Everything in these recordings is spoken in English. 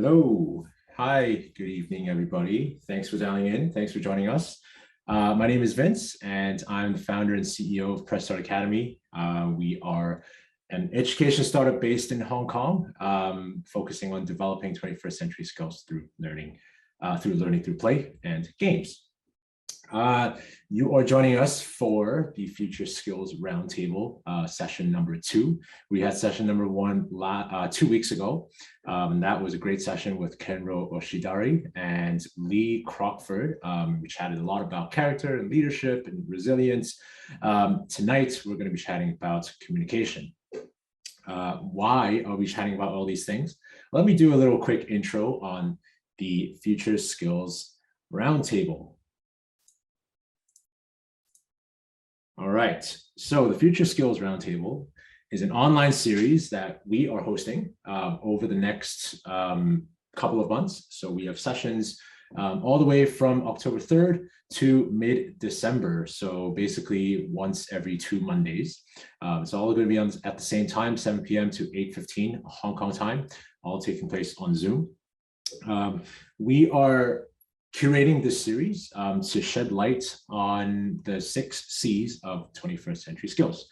Hello. Hi. Good evening, everybody. Thanks for dialing in. Thanks for joining us. My name is Vince, and I'm the founder and CEO of Press Start Academy. We are an education startup based in Hong Kong, focusing on developing 21st century skills through learning through play and games. You are joining us for the Future Skills Roundtable session number 2. We had session number 1 2 weeks ago, and that was a great session with Kenro Oshidari and Lee Crockford. We chatted a lot about character and leadership and resilience. Tonight, we're going to be chatting about communication. Why are we chatting about all these things? Let me do a little quick intro on the Future Skills Roundtable. All right, so the Future Skills Roundtable is an online series that we are hosting over the next couple of months. So we have sessions all the way from October 3rd to mid-December. So basically once every 2 Mondays. It's all going to be on at the same time, 7 p.m. to 8:15 Hong Kong time, all taking place on Zoom. We are curating this series to shed light on the 6 C's of 21st century skills,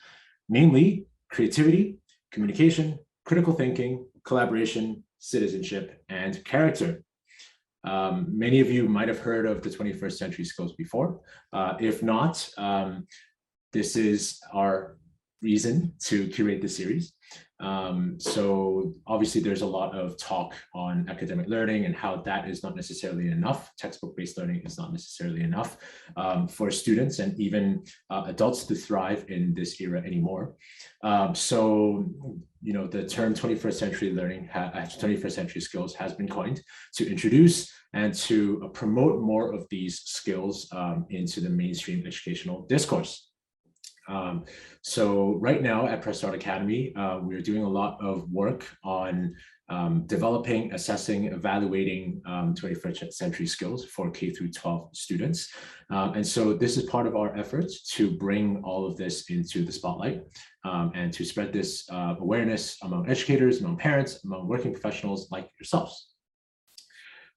namely creativity, communication, critical thinking, collaboration, citizenship, and character. Many of you might have heard of the 21st century skills before. If not, this is our reason to curate the series. So obviously there's a lot of talk on academic learning and how that is not necessarily enough. Textbook-based learning is not necessarily enough for students and even adults to thrive in this era anymore. So, you know, the term 21st century learning, 21st century skills has been coined to introduce and to promote more of these skills into the mainstream educational discourse. So right now at Press Start Academy, we're doing a lot of work on developing, assessing, evaluating 21st century skills for K through 12 students. And so this is part of our efforts to bring all of this into the spotlight and to spread this awareness among educators, among parents, among working professionals like yourselves.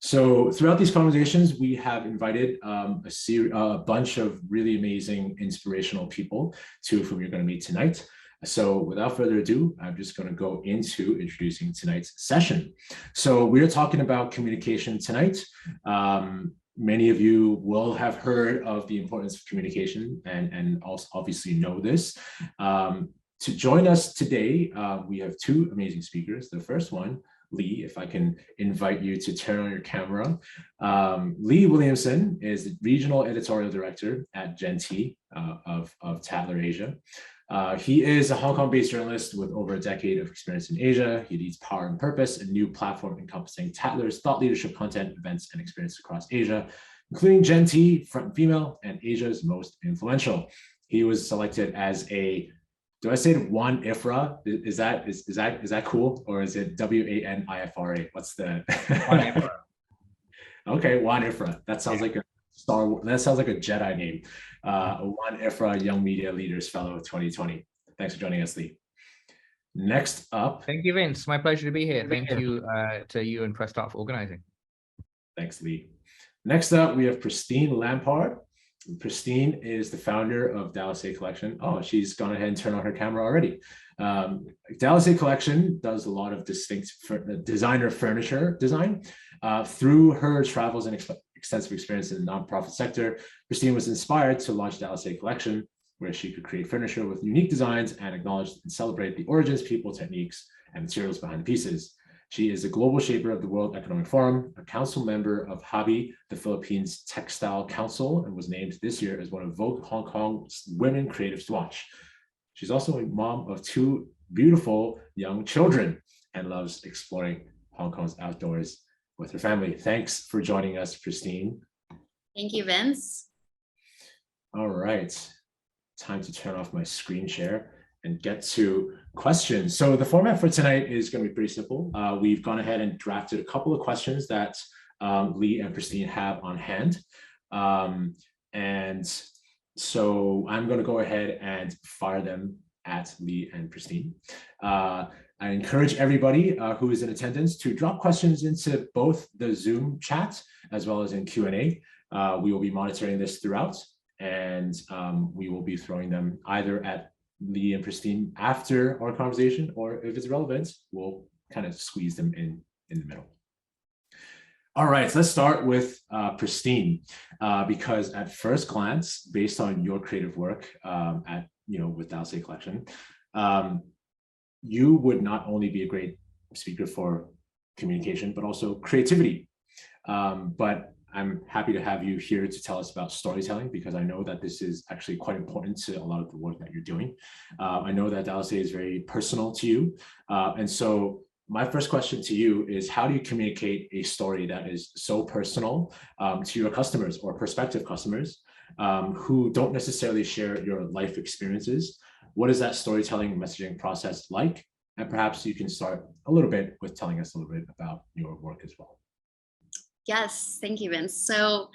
So throughout these conversations, we have invited a bunch of really amazing, inspirational people, 2 of whom you're going to meet tonight. So without further ado, I'm just going to go into introducing tonight's session. So we're talking about communication tonight. Many of you will have heard of the importance of communication and also obviously know this. To join us today, we have 2 amazing speakers. The first one, Lee, if I can invite you to turn on your camera. Lee Williamson is the Regional Editorial Director at Gen.T of Tatler Asia. He is a Hong Kong-based journalist with over a decade of experience in Asia. He leads Power and Purpose, a new platform encompassing Tatler's thought leadership content, events, and experience across Asia, including Gen.T, Front and Female, and Asia's most influential. He was selected as a, do I say it Wan Ifra? Is that cool, or is it WANIFRA? What's the Wan Ifra? Okay, Wan Ifra. That sounds like a Star Wars. That sounds like a Jedi name. Wan Ifra Young Media Leaders Fellow 2020. Thanks for joining us, Lee. Next up. Thank you, Vince. My pleasure to be here. Thank you to you and Press Start for organizing. Thanks, Lee. Next up, we have Pristine Lampard. Pristine is the founder of Dallas A Collection. Oh, she's gone ahead and turned on her camera already. Dallas A Collection does a lot of distinct designer furniture design. Through her travels and extensive experience in the nonprofit sector, Pristine was inspired to launch Dallas A Collection, where she could create furniture with unique designs and acknowledge and celebrate the origins, people, techniques, and materials behind the pieces. She is a global shaper of the World Economic Forum, a council member of HABI, the Philippines Textile Council, and was named this year as one of Vogue Hong Kong's Women Creatives to Watch. She's also a mom of 2 beautiful young children and loves exploring Hong Kong's outdoors with her family. Thanks for joining us, Pristine. Thank you, Vince. All right, time to turn off my screen share and get to questions. So the format for tonight is going to be pretty simple. We've gone ahead and drafted a couple of questions that Lee and Pristine have on hand. And so I'm going to go ahead and fire them at Lee and Pristine. I encourage everybody who is in attendance to drop questions into both the Zoom chat as well as in Q&A. We will be monitoring this throughout, and we will be throwing them either at Lee and Pristine after our conversation, or if it's relevant, we'll kind of squeeze them in the middle. All right, let's start with Pristine, because at first glance, based on your creative work with Dalsay Collection, you would not only be a great speaker for communication, but also creativity. But I'm happy to have you here to tell us about storytelling, because I know that this is actually quite important to a lot of the work that you're doing. I know that Dalsay is very personal to you. And so my first question to you is, how do you communicate a story that is so personal to your customers or prospective customers who don't necessarily share your life experiences? What is that storytelling messaging process like? And perhaps you can start a little bit with telling us a little bit about your work as well. Yes, thank you, Vince. So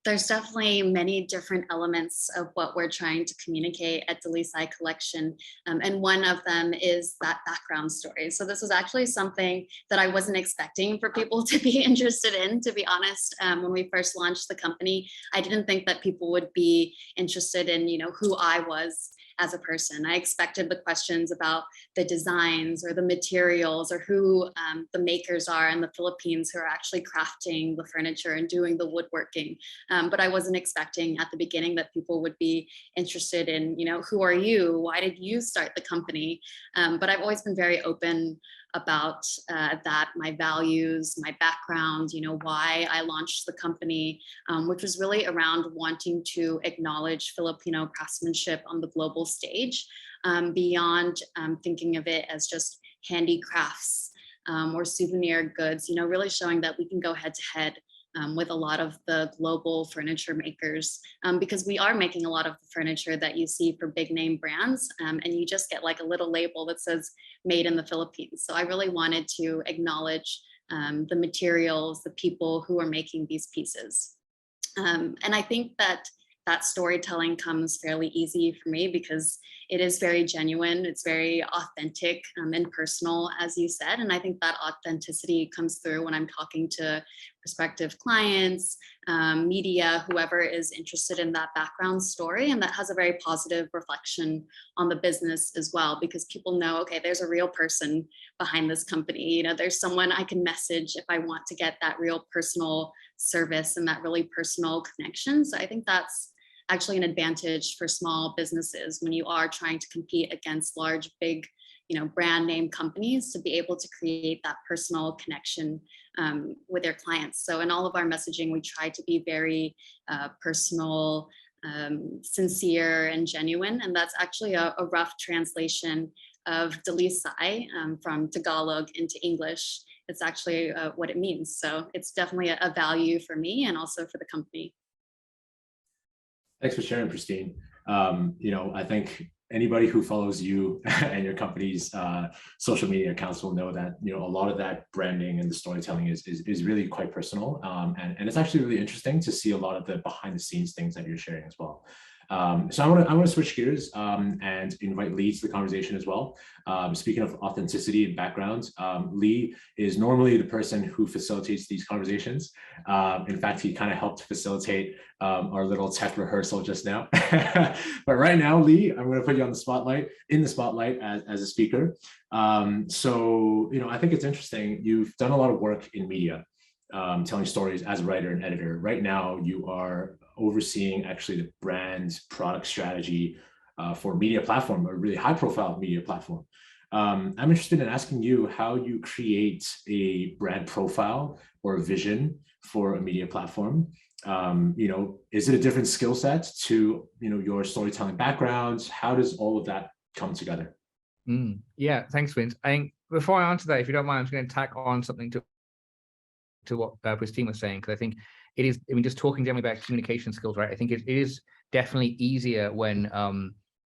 there's definitely many different elements of what we're trying to communicate at Dalsay Collection. And one of them is that background story. So this was actually something that I wasn't expecting for people to be interested in, to be honest. When we first launched the company, I didn't think that people would be interested in, who I was as a person. I expected the questions about the designs or the materials or who the makers are in the Philippines who are actually crafting the furniture and doing the woodworking. But I wasn't expecting at the beginning that people would be interested in, who are you? Why did you start the company? But I've always been very open about that, my values, my background, why I launched the company, which was really around wanting to acknowledge Filipino craftsmanship on the global stage, beyond thinking of it as just handicrafts or souvenir goods, really showing that we can go head to head with a lot of the global furniture makers, because we are making a lot of the furniture that you see for big name brands, and you just get like a little label that says made in the Philippines. So I really wanted to acknowledge the materials, the people who are making these pieces. And I think that storytelling comes fairly easy for me because it is very genuine, it's very authentic and personal, as you said. And I think that authenticity comes through when I'm talking to prospective clients, media, whoever is interested in that background story. And that has a very positive reflection on the business as well, because people know, okay, there's a real person behind this company. There's someone I can message if I want to get that real personal service and that really personal connection. So I think that's actually an advantage for small businesses when you are trying to compete against large, big, brand name companies, to be able to create that personal connection with their clients. So in all of our messaging, we try to be very personal, sincere, and genuine. And that's actually a rough translation of Dalsay from Tagalog into English. It's actually what it means. So it's definitely a value for me and also for the company. Thanks for sharing, Pristine. I think anybody who follows you and your company's social media accounts will know that a lot of that branding and the storytelling is really quite personal, and it's actually really interesting to see a lot of the behind the scenes things that you're sharing as well. So I want to switch gears and invite Lee to the conversation as well. Speaking of authenticity and background, Lee is normally the person who facilitates these conversations. In fact, he kind of helped facilitate our little tech rehearsal just now. But right now, Lee, I'm going to put you on the spotlight, as a speaker. So I think it's interesting. You've done a lot of work in media, telling stories as a writer and editor. Right now, you are overseeing actually the brand product strategy for a media platform, a really high profile media platform. I'm interested in asking you how you create a brand profile or a vision for a media platform. Is it a different skill set to your storytelling backgrounds? How does all of that come together? Yeah, thanks, Vince. I think before I answer that, if you don't mind, I'm just going to tack on something to what Pristine was saying, because I think it is, just talking generally about communication skills, right? I think it is definitely easier when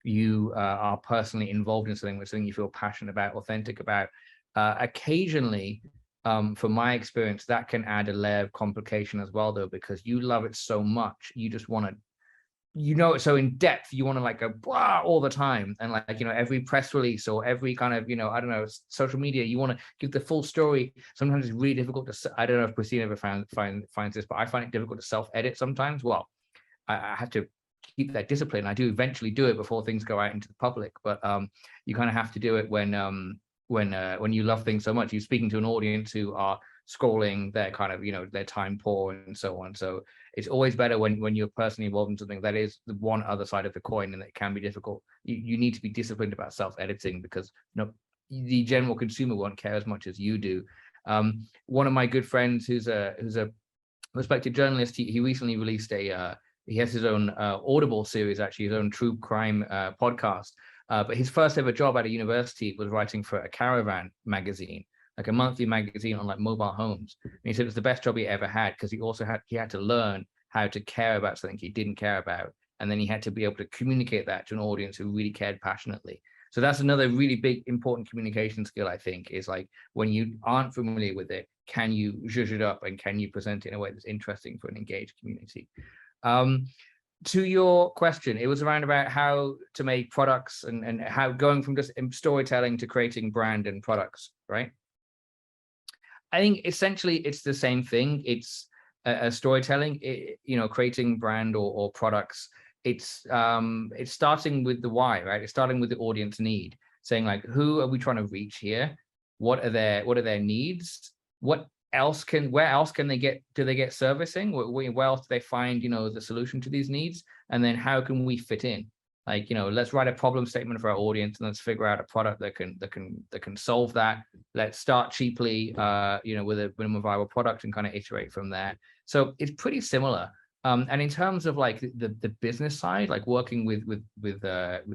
you are personally involved in something you feel passionate about, authentic about. Occasionally, from my experience, that can add a layer of complication as well, though, because you love it so much, you just want to so in depth, you want to like go blah all the time, and like, every press release or every kind of, I don't know, social media, you want to give the full story. Sometimes it's really difficult to, I don't know if Christine ever finds this, but I find it difficult to self-edit sometimes. Well, I have to keep that discipline. I do eventually do it before things go out into the public, but you kind of have to do it when you love things so much. You're speaking to an audience who are scrolling, they're kind of, their time poor and so on. So it's always better when you're personally involved in something that is the one other side of the coin, and it can be difficult. You need to be disciplined about self-editing, because the general consumer won't care as much as you do. One of my good friends who's a respected journalist, he recently released he has his own Audible series, actually, his own true crime podcast. But his first ever job at a university was writing for a caravan magazine, like a monthly magazine on like mobile homes. And he said it was the best job he ever had, because he had to learn how to care about something he didn't care about. And then he had to be able to communicate that to an audience who really cared passionately. So that's another really big, important communication skill, I think, is like, when you aren't familiar with it, can you zhuzh it up and can you present it in a way that's interesting for an engaged community? To your question, it was around about how to make products and how going from just storytelling to creating brand and products, right? I think essentially it's the same thing. It's a storytelling, creating brand or products. It's starting with the why, right? It's starting with the audience need, saying like, who are we trying to reach here? What are their needs? Where else can they get servicing? Where else do they find, the solution to these needs? And then how can we fit in? Like, let's write a problem statement for our audience and let's figure out a product that can solve that. Let's start cheaply, with a minimum viable product and kind of iterate from there. So it's pretty similar. And in terms of like the business side, like working with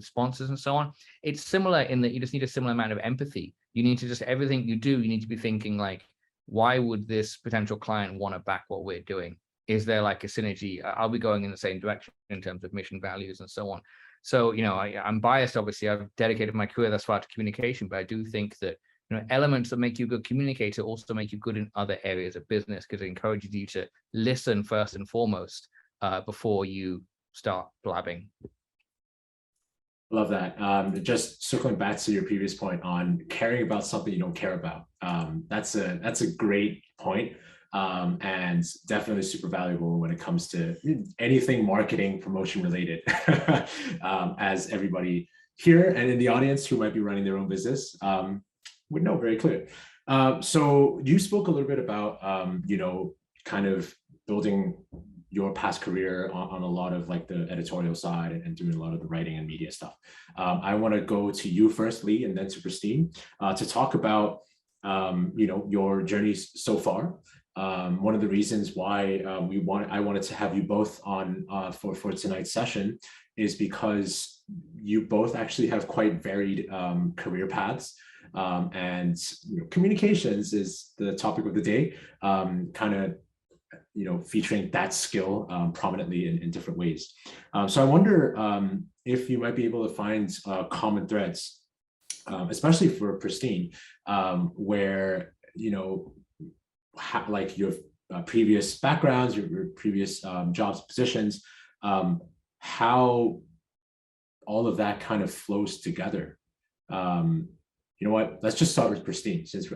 sponsors and so on, it's similar in that you just need a similar amount of empathy. You need to everything you do, you need to be thinking like, why would this potential client want to back what we're doing? Is there like a synergy? Are we going in the same direction in terms of mission, values, and so on? So, I'm biased, obviously. I've dedicated my career thus far to communication, but I do think that, elements that make you a good communicator also make you good in other areas of business, because it encourages you to listen first and foremost before you start blabbing. Love that. Just circling back to your previous point on caring about something you don't care about. That's a great point, and definitely super valuable when it comes to anything marketing, promotion related. As everybody here and in the audience who might be running their own business would know very clear. So you spoke a little bit about kind of building your past career on a lot of like the editorial side and doing a lot of the writing and media stuff. I want to go to you first, Lee, and then to Christine, to talk about your journeys so far. One of the reasons why I wanted to have you both on for tonight's session is because you both actually have quite varied career paths. And communications is the topic of the day, kind of featuring that skill prominently in different ways. So I wonder if you might be able to find common threads, especially for Christine, where like your previous backgrounds, your previous jobs, positions, how all of that kind of flows together. You know what? Let's just start with Christine, since I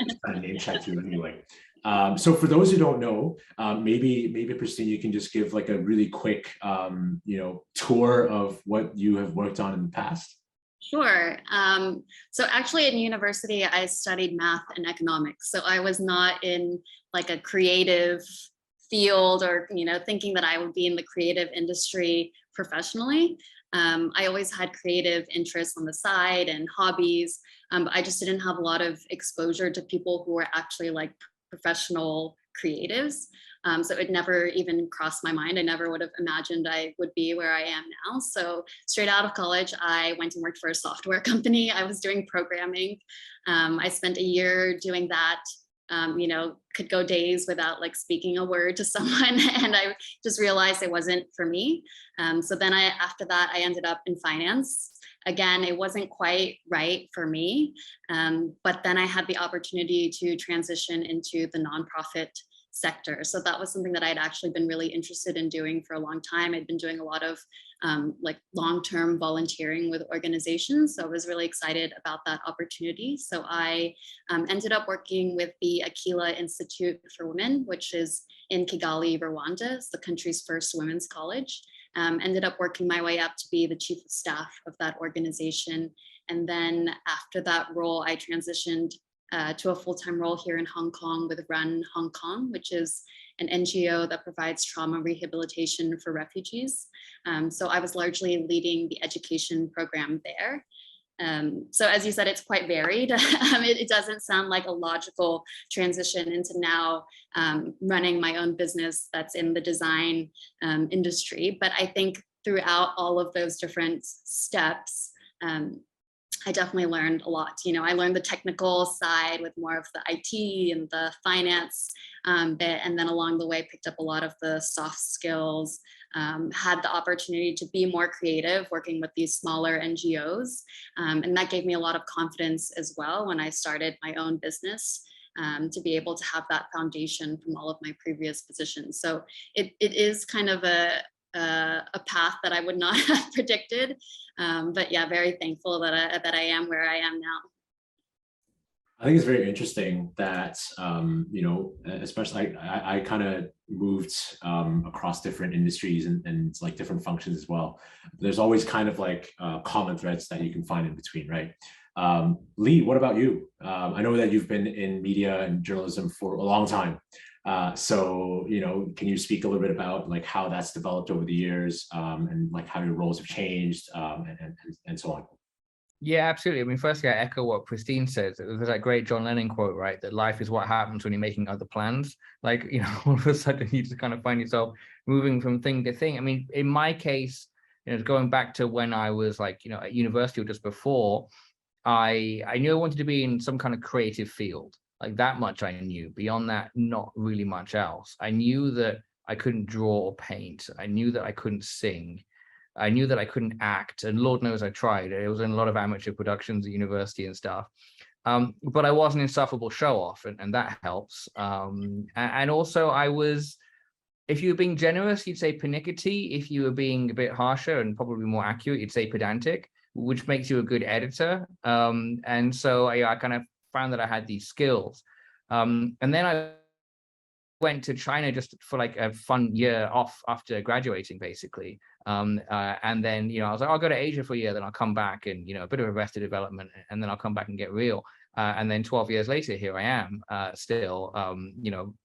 just kind of name checked you anyway. So for those who don't know, maybe Christine, you can just give like a really quick, tour of what you have worked on in the past. Sure. So actually in university, I studied math and economics. So I was not in like a creative field or, thinking that I would be in the creative industry professionally. I always had creative interests on the side and hobbies. But I just didn't have a lot of exposure to people who were actually like professional creatives. So it never even crossed my mind. I never would have imagined I would be where I am now. So straight out of college, I went and worked for a software company. I was doing programming. I spent a year doing that. Could go days without like speaking a word to someone, and I just realized it wasn't for me. So then after that, I ended up in finance. Again, it wasn't quite right for me, but then I had the opportunity to transition into the nonprofit sector. So that was something that I'd actually been really interested in doing for a long time. I'd been doing a lot of like long-term volunteering with organizations. So I was really excited about that opportunity. So I ended up working with the Aquila Institute for Women, which is in Kigali, Rwanda. It's the country's first women's college. Ended up working my way up to be the chief of staff of that organization. And then after that role, I transitioned to a full-time role here in Hong Kong with Run Hong Kong, which is an NGO that provides trauma rehabilitation for refugees. So I was largely leading the education program there. So as you said, it's quite varied. It doesn't sound like a logical transition into now running my own business that's in the design industry. But I think throughout all of those different steps, I definitely learned a lot. I learned the technical side with more of the IT and the finance bit, and then along the way picked up a lot of the soft skills, had the opportunity to be more creative working with these smaller NGOs. And that gave me a lot of confidence as well when I started my own business, to be able to have that foundation from all of my previous positions. So it is kind of a path that I would not have predicted. But yeah, very thankful that I am where I am now. I think it's very interesting that, especially I kind of moved across different industries and like different functions as well. There's always kind of like common threads that you can find in between, right? Lee, what about you? I know that you've been in media and journalism for a long time. So, can you speak a little bit about like how that's developed over the years, and like how your roles have changed, and so on? Yeah, absolutely. I mean, firstly, I echo what Christine says. There's that great John Lennon quote, right? That life is what happens when you're making other plans. Like, all of a sudden you just kind of find yourself moving from thing to thing. I mean, in my case, going back to when I was like, at university or just before, I knew I wanted to be in some kind of creative field. Like that much I knew. Beyond that, not really much else. I knew that I couldn't draw or paint. I knew that I couldn't sing. I knew that I couldn't act, and Lord knows I tried. I was in a lot of amateur productions at university and stuff. But I was an insufferable show-off, and that helps. And also I was, if you were being generous, you'd say pernickety. If you were being a bit harsher and probably more accurate, you'd say pedantic, which makes you a good editor. And so I kind of found that I had these skills. And then I went to China just for like a fun year off after graduating, basically. And then, I was like, I'll go to Asia for a year, then I'll come back and, a bit of Arrested Development, and then I'll come back and get real. And then 12 years later, here I am, still,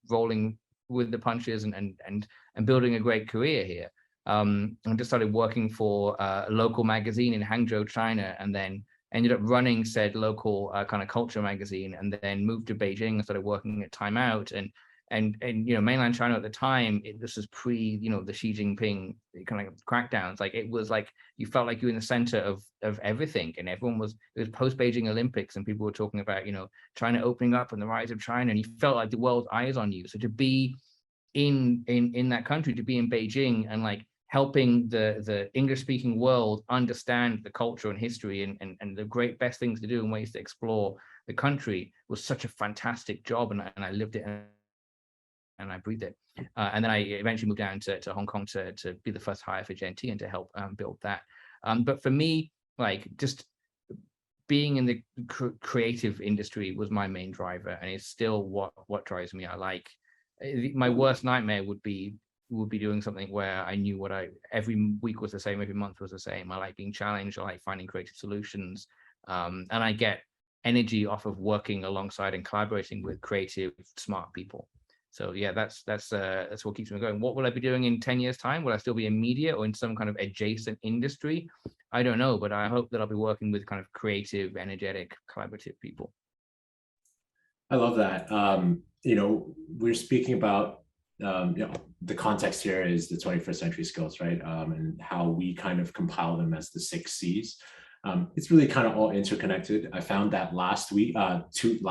rolling with the punches and building a great career here. I just started working for a local magazine in Hangzhou, China, and then ended up running said local kind of culture magazine, and then moved to Beijing and started working at Time Out. And mainland China at the time, this was pre the Xi Jinping kind of crackdowns. Like it was like you felt like you were in the center of everything, and it was post Beijing Olympics, and people were talking about China opening up and the rise of China, and you felt like the world's eyes on you. So to be in that country, to be in Beijing and like helping the English speaking world understand the culture and history and the best things to do and ways to explore the country was such a fantastic job, and I lived it and I breathed it. And then I eventually moved down to Hong Kong to be the first hire for Gen.T and to help build that. But for me, like just being in the creative industry was my main driver, and it's still what drives me. I like my worst nightmare would be doing something where I knew every week was the same, every month was the same. I like being challenged. I like finding creative solutions, and I get energy off of working alongside and collaborating with creative, smart people. So yeah, that's what keeps me going. What will I be doing in 10 years' time? Will I still be in media or in some kind of adjacent industry? I don't know, but I hope that I'll be working with kind of creative, energetic, collaborative people. I love that. We're speaking about, the context here is the 21st century skills, right? And how we kind of compile them as the 6 C's. It's really kind of all interconnected. I found that last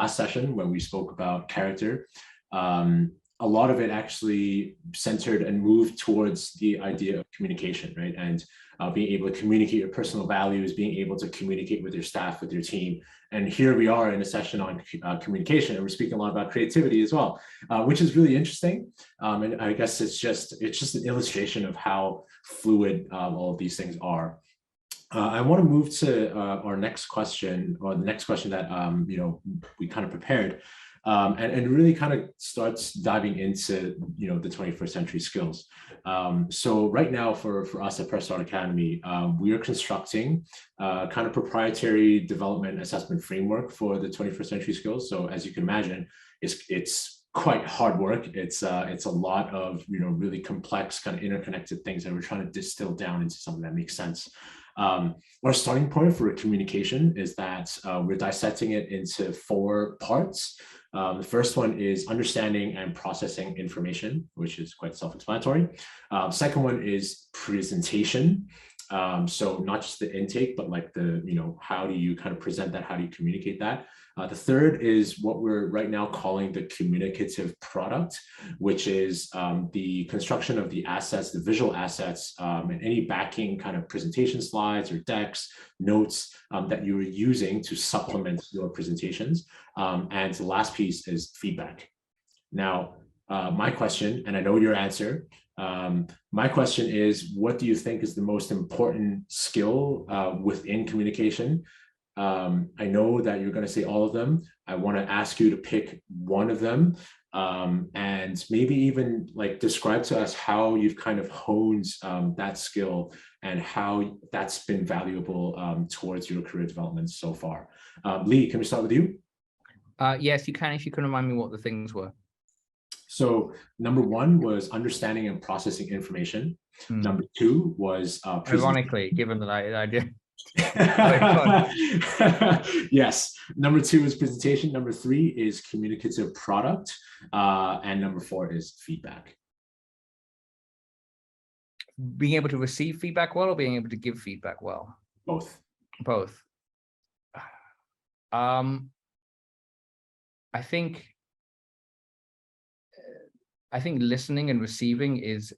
session when we spoke about character, a a lot of it actually centered and moved towards the idea of communication, right? And being able to communicate your personal values, being able to communicate with your staff, with your team. And here we are in a session on communication, and we're speaking a lot about creativity as well, which is really interesting. And I guess it's just an illustration of how fluid all of these things are. I want to move to our next question, or the next question that we kind of prepared, and really kind of starts diving into the 21st century skills. So right now for us at Press Start Academy, we are constructing kind of proprietary development assessment framework for the 21st century skills. So as you can imagine, it's quite hard work. It's a lot of really complex kind of interconnected things that we're trying to distill down into something that makes sense. Our starting point for communication is that we're dissecting it into 4 parts. The first one is understanding and processing information, which is quite self-explanatory. Second one is presentation. So not just the intake, but like how do you kind of present that? How do you communicate that? The third is what we're right now calling the communicative product, which is the construction of the assets, the visual assets, and any backing kind of presentation slides or decks, notes that you are using to supplement your presentations. And the last piece is feedback. Now, my question, and I know your answer, my question is, what do you think is the most important skill within communication? I know that you're going to say all of them. I want to ask you to pick one of them, and maybe even like describe to us how you've kind of honed that skill and how that's been valuable towards your career development so far. Lee, can we start with you? Yes, you can, if you can remind me what the things were. So number 1 was understanding and processing information. Number 2 was ironically, given that I did. Yes. Number 2 is presentation. Number 3 is communicative product. And number 4 is feedback. Being able to receive feedback well, or being able to give feedback well? Both. Both. I think listening and receiving is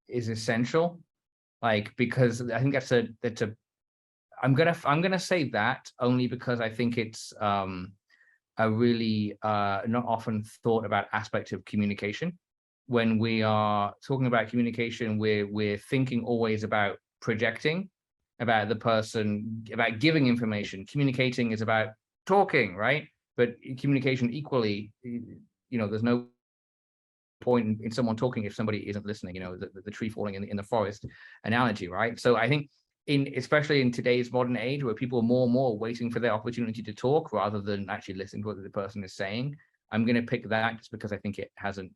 essential, like, because I think that's a I'm gonna say that only because I think it's a really not often thought about aspect of communication. When we are talking about communication, we're thinking always about projecting, about the person, about giving information. Communicating is about talking, right? But communication equally, there's no point in someone talking if somebody isn't listening. The tree falling in the forest analogy, right? So I think especially in today's modern age, where people are more and more waiting for their opportunity to talk rather than actually listening to what the person is saying, I'm going to pick that just because I think it hasn't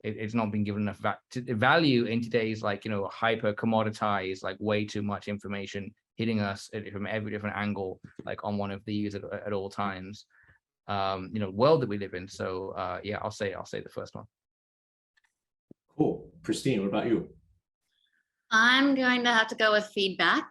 it's not been given enough value in today's hyper commoditized, like way too much information hitting us from every different angle, like on one of these at all times. World that we live in. So yeah, I'll say the first one. Cool. Christine, what about you? I'm going to have to go with feedback.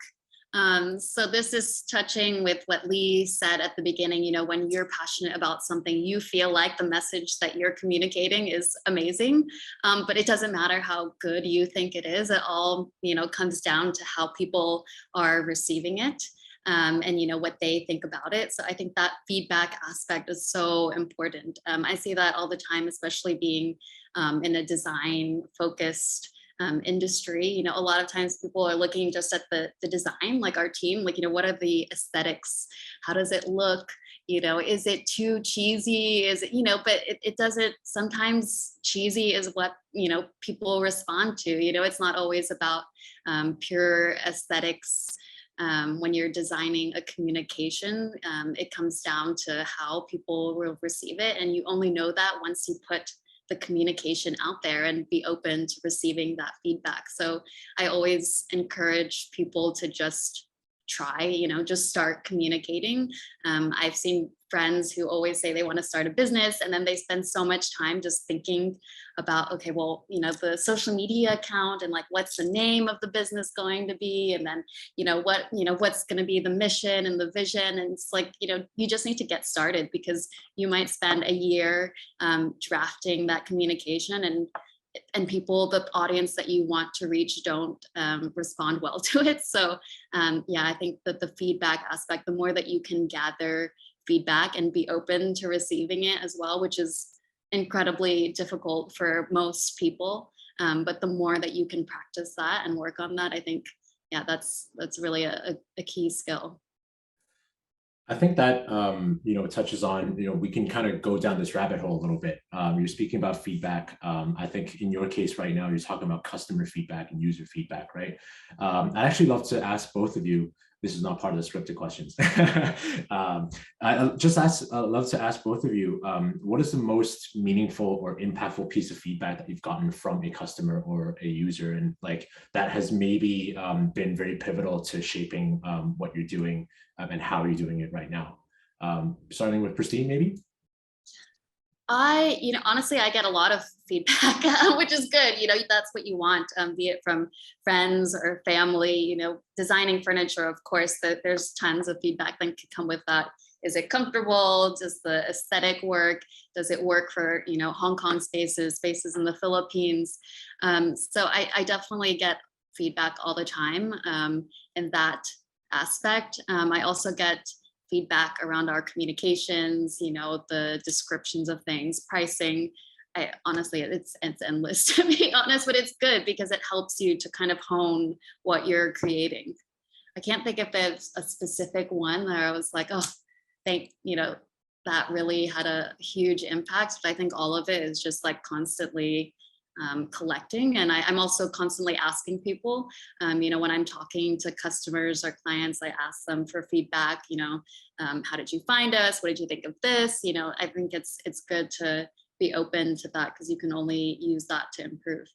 So this is touching with what Lee said at the beginning. When you're passionate about something, you feel like the message that you're communicating is amazing, but it doesn't matter how good you think it is. It all, comes down to how people are receiving it. And what they think about it. So I think that feedback aspect is so important. I see that all the time, especially being in a design focused industry. A lot of times people are looking just at the design, like our team, what are the aesthetics? How does it look? Is it too cheesy? Is it, but it doesn't, sometimes cheesy is what, people respond to. It's not always about pure aesthetics. When you're designing a communication, it comes down to how people will receive it. And you only know that once you put the communication out there and be open to receiving that feedback. So I always encourage people to just try, just start communicating. I've seen friends who always say they want to start a business, and then they spend so much time just thinking about, okay, well, the social media account, and like, what's the name of the business going to be, and then what's going to be the mission and the vision. And it's like, you just need to get started, because you might spend a year drafting that communication, and people, the audience that you want to reach, don't respond well to it. So yeah, I think that the feedback aspect, the more that you can gather feedback and be open to receiving it as well, which is incredibly difficult for most people, but the more that you can practice that and work on that, I think, yeah, that's really a key skill. I think that touches on, we can kind of go down this rabbit hole a little bit. You're speaking about feedback. I think in your case right now, you're talking about customer feedback and user feedback, right? I'd actually love to ask both of you. This is not part of the scripted questions. Love to ask both of you, what is the most meaningful or impactful piece of feedback that you've gotten from a customer or a user, and like that has maybe been very pivotal to shaping what you're doing and how you're doing it right now? Starting with Christine, maybe? Honestly, I get a lot of feedback, which is good. That's what you want, be it from friends or family. Designing furniture, of course, there's tons of feedback that can come with that. Is it comfortable? Does the aesthetic work? Does it work for, Hong Kong spaces in the Philippines? So I definitely get feedback all the time in that aspect. I also get feedback around our communications, the descriptions of things, pricing. Honestly, it's endless, to be honest, but it's good because it helps you to kind of hone what you're creating. I can't think if there's a specific one where I was like, oh, that really had a huge impact. But I think all of it is just like constantly collecting. And I'm also constantly asking people, when I'm talking to customers or clients, I ask them for feedback, how did you find us? What did you think of this? I think it's good to be open to that, because you can only use that to improve.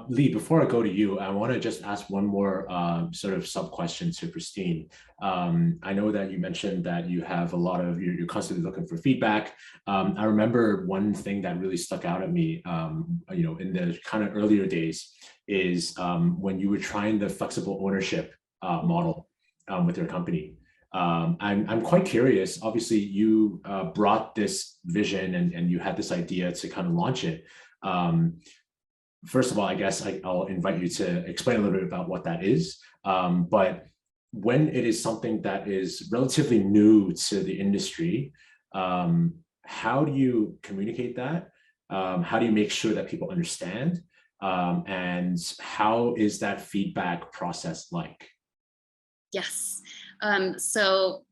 Lee, before I go to you, I want to just ask one more sort of sub question to Christine. I know that you mentioned that you have you're constantly looking for feedback. I remember one thing that really stuck out at me, in the kind of earlier days, is when you were trying the flexible ownership model with your company. I'm quite curious. Obviously, you brought this vision and you had this idea to kind of launch it. First of all, I guess I'll invite you to explain a little bit about what that is. But when it is something that is relatively new to the industry, how do you communicate that? How do you make sure that people understand? And how is that feedback process like? Yes. So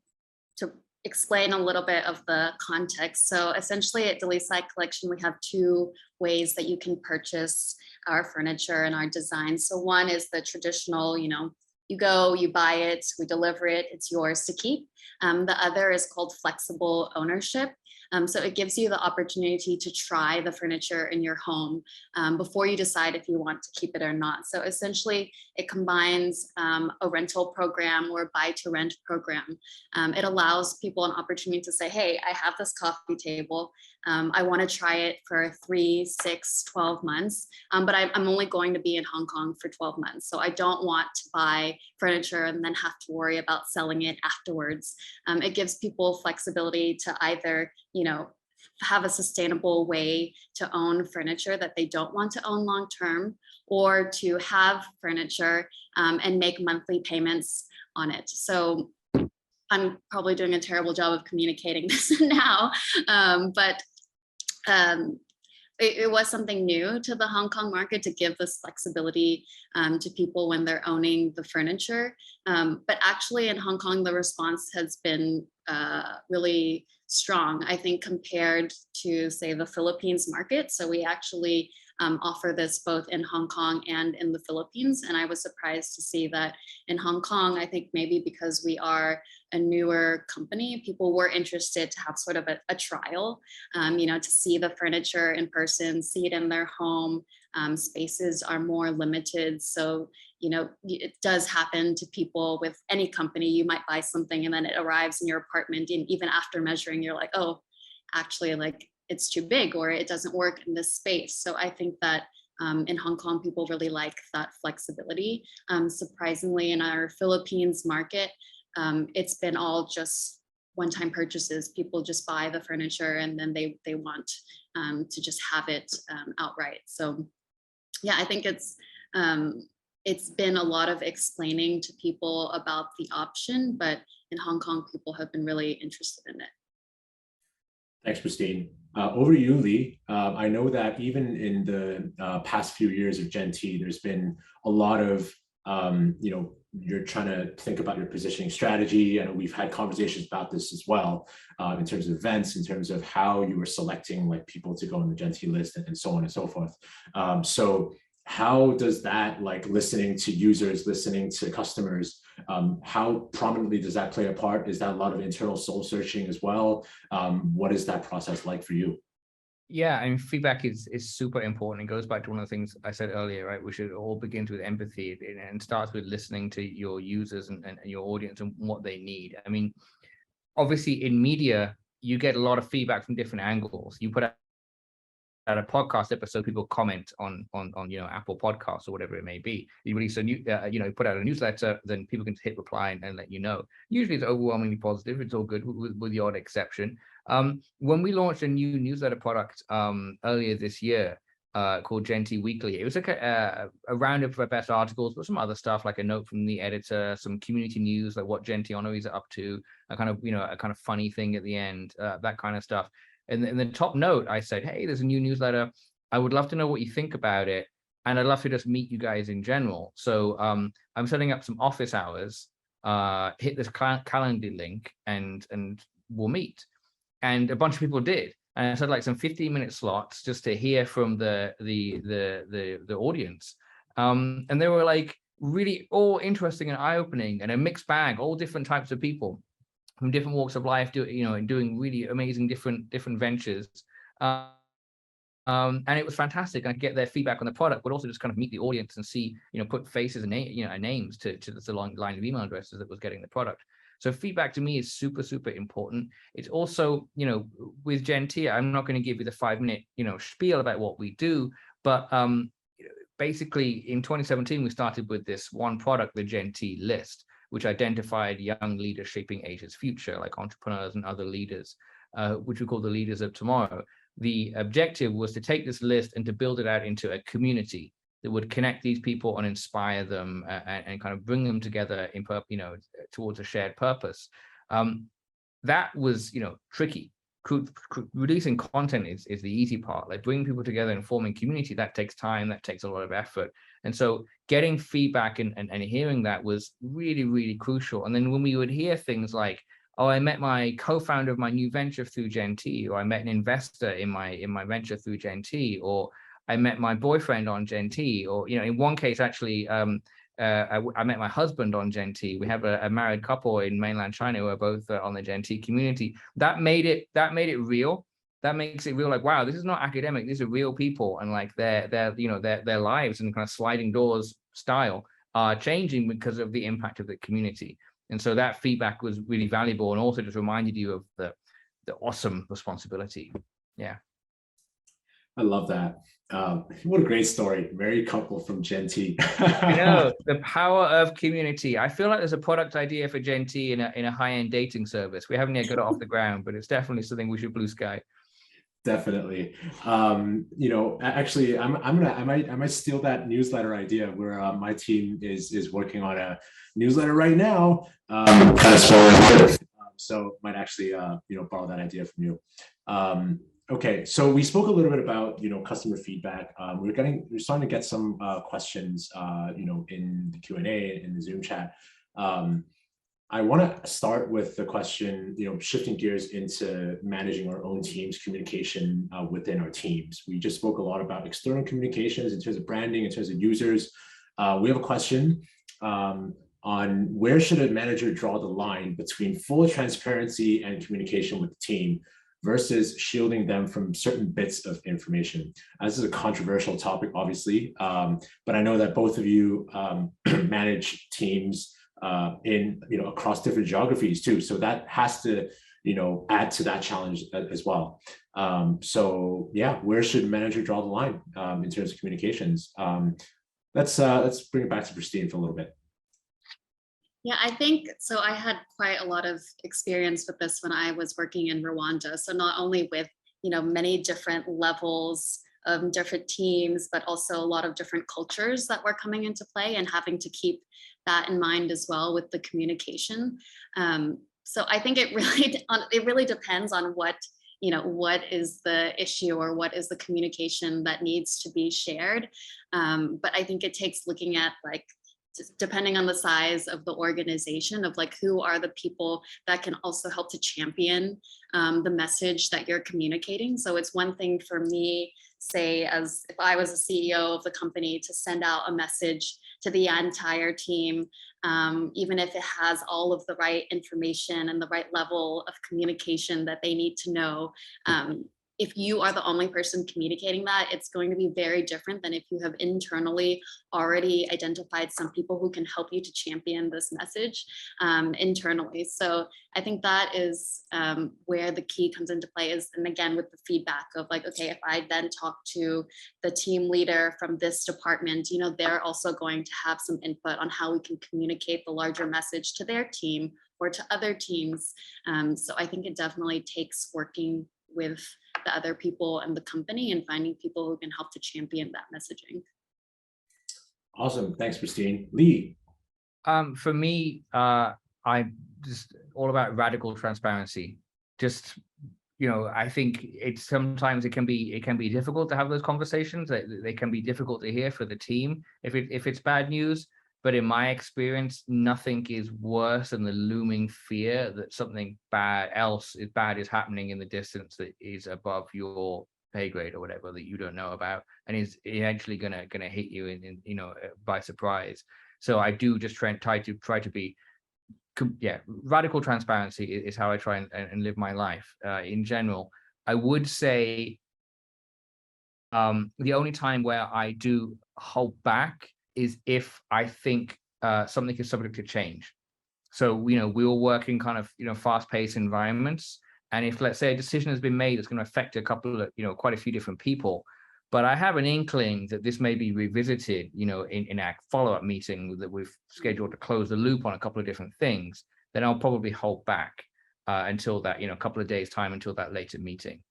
to explain a little bit of the context. So essentially at Delisai Collection, we have two ways that you can purchase our furniture and our design. So one is the traditional, you go, you buy it, we deliver it, it's yours to keep. The other is called flexible ownership. So it gives you the opportunity to try the furniture in your home before you decide if you want to keep it or not. So essentially, it combines a rental program or a buy-to-rent program. It allows people an opportunity to say, hey, I have this coffee table. I want to try it for 3, 6, 12 months, but I'm only going to be in Hong Kong for 12 months. So I don't want to buy furniture and then have to worry about selling it afterwards. It gives people flexibility to either, have a sustainable way to own furniture that they don't want to own long term, or to have furniture and make monthly payments on it. So I'm probably doing a terrible job of communicating this now, but it was something new to the Hong Kong market to give this flexibility to people when they're owning the furniture. But actually in Hong Kong, the response has been really strong, I think, compared to, say, the Philippines market. So we actually offer this both in Hong Kong and in the Philippines. And I was surprised to see that in Hong Kong, I think maybe because we are a newer company, people were interested to have sort of a trial, to see the furniture in person, see it in their home. Spaces are more limited. So, it does happen to people with any company. You might buy something and then it arrives in your apartment, and even after measuring, you're like, oh, actually, like, it's too big or it doesn't work in this space. So I think that in Hong Kong, people really like that flexibility. Surprisingly, in our Philippines market, it's been all just one-time purchases. People just buy the furniture and then they want to just have it outright. So yeah, I think it's been a lot of explaining to people about the option, but in Hong Kong, people have been really interested in it. Thanks, Christine. Over to you, Lee. I know that even in the past few years of Gen.T, there's been a lot of, you're trying to think about your positioning strategy. And we've had conversations about this as well, in terms of events, in terms of how you were selecting like people to go on the Gen.T list and so on and so forth. So how does that, like listening to users, listening to customers, how prominently does that play a part? Is that a lot of internal soul searching as well? What is that process like for you? Yeah, I mean, feedback is super important. It goes back to one of the things I said earlier, right? We should all begin with empathy, and starts with listening to your users and your audience and what they need. I mean, obviously in media, you get a lot of feedback from different angles. You put out a podcast episode, people comment on Apple Podcasts or whatever it may be. You release a new put out a newsletter, then people can hit reply and let you know. Usually it's overwhelmingly positive. It's all good with the odd exception. When we launched a new newsletter product earlier this year called Gen.T Weekly, it was like a roundup of best articles, but some other stuff like a note from the editor, some community news like what Gen.T honorees are up to, a kind of funny thing at the end, that kind of stuff. And in the top note, I said, hey, there's a new newsletter. I would love to know what you think about it. And I'd love to just meet you guys in general. So I'm setting up some office hours, hit this calendar link and we'll meet. And a bunch of people did. And I said like some 15-minute slots just to hear from the audience. And they were like really all interesting and eye-opening and a mixed bag, all different types of people from different walks of life, doing really amazing different ventures. And it was fantastic. I could get their feedback on the product, but also just kind of meet the audience and see, put faces and names to the long line of email addresses that was getting the product. So feedback to me is super, super important. It's also, with Gen.T, I'm not going to give you the 5-minute, spiel about what we do, but basically in 2017, we started with this one product, the Gen.T list, which identified young leaders shaping Asia's future, like entrepreneurs and other leaders, which we call the leaders of tomorrow. The objective was to take this list and to build it out into a community that would connect these people and inspire them and kind of bring them together in towards a shared purpose. That was tricky. Releasing content is the easy part. Like bringing people together and forming community, that takes time, that takes a lot of effort. And so getting feedback and hearing that was really, really crucial. And then when we would hear things like, oh, I met my co-founder of my new venture through Gen.T, or I met an investor in my venture through Gen.T, or I met my boyfriend on Gen.T, or in one case actually, I met my husband on Gen.T. We have a married couple in mainland China who are both on the Gen.T community. That made it real. That makes it real. Like, wow, this is not academic. These are real people, and like their lives and kind of sliding doors style are changing because of the impact of the community. And so that feedback was really valuable, and also just reminded you of the awesome responsibility. Yeah. I love that. What a great story. Married couple from Gen.T. I know, the power of community. I feel like there's a product idea for Gen.T in a high-end dating service. We haven't yet got it off the ground, but it's definitely something we should blue sky. Definitely. Actually, I might steal that newsletter idea where my team is working on a newsletter right now. Kind of spoiler. So might actually borrow that idea from you. Okay, so we spoke a little bit about customer feedback. We're starting to get some questions in the Q&A in the Zoom chat. I want to start with the question, shifting gears into managing our own teams, communication within our teams. We just spoke a lot about external communications in terms of branding, in terms of users. We have a question on where should a manager draw the line between full transparency and communication with the team versus shielding them from certain bits of information. This is a controversial topic, obviously, but I know that both of you manage teams in across different geographies too, so that has to add to that challenge as well. So yeah, where should a manager draw the line in terms of communications? Let's bring it back to Christine for a little bit. Yeah, I think so. I had quite a lot of experience with this when I was working in Rwanda. So not only with many different levels of different teams, but also a lot of different cultures that were coming into play, and having to keep that in mind as well with the communication. So I think it really depends on what is the issue or what is the communication that needs to be shared. But I think it takes looking at, like, depending on the size of the organization, of like who are the people that can also help to champion the message that you're communicating. So it's one thing for me, say, as if I was a CEO of the company, to send out a message to the entire team, even if it has all of the right information and the right level of communication that they need to know. If you are the only person communicating that, it's going to be very different than if you have internally already identified some people who can help you to champion this message internally. So I think that is where the key comes into play, is, and again, with the feedback of like, okay, if I then talk to the team leader from this department, they're also going to have some input on how we can communicate the larger message to their team or to other teams. So I think it definitely takes working with the other people and the company and finding people who can help to champion that messaging. Awesome. Thanks, Christine. Lee. For me, I'm just all about radical transparency. Just, I think sometimes it can be difficult to have those conversations. They can be difficult to hear for the team if it's bad news. But in my experience, nothing is worse than the looming fear that something bad is happening in the distance that is above your pay grade or whatever, that you don't know about, and is eventually gonna hit you in by surprise. So I do just try to be, radical transparency is how I try and live my life in general. I would say the only time where I do hold back is if I think something is subject to change. So, we all work in kind of, fast-paced environments. And if, let's say, a decision has been made that's going to affect a couple of, quite a few different people, but I have an inkling that this may be revisited, in our follow-up meeting that we've scheduled to close the loop on a couple of different things, then I'll probably hold back until that, a couple of days' time, until that later meeting.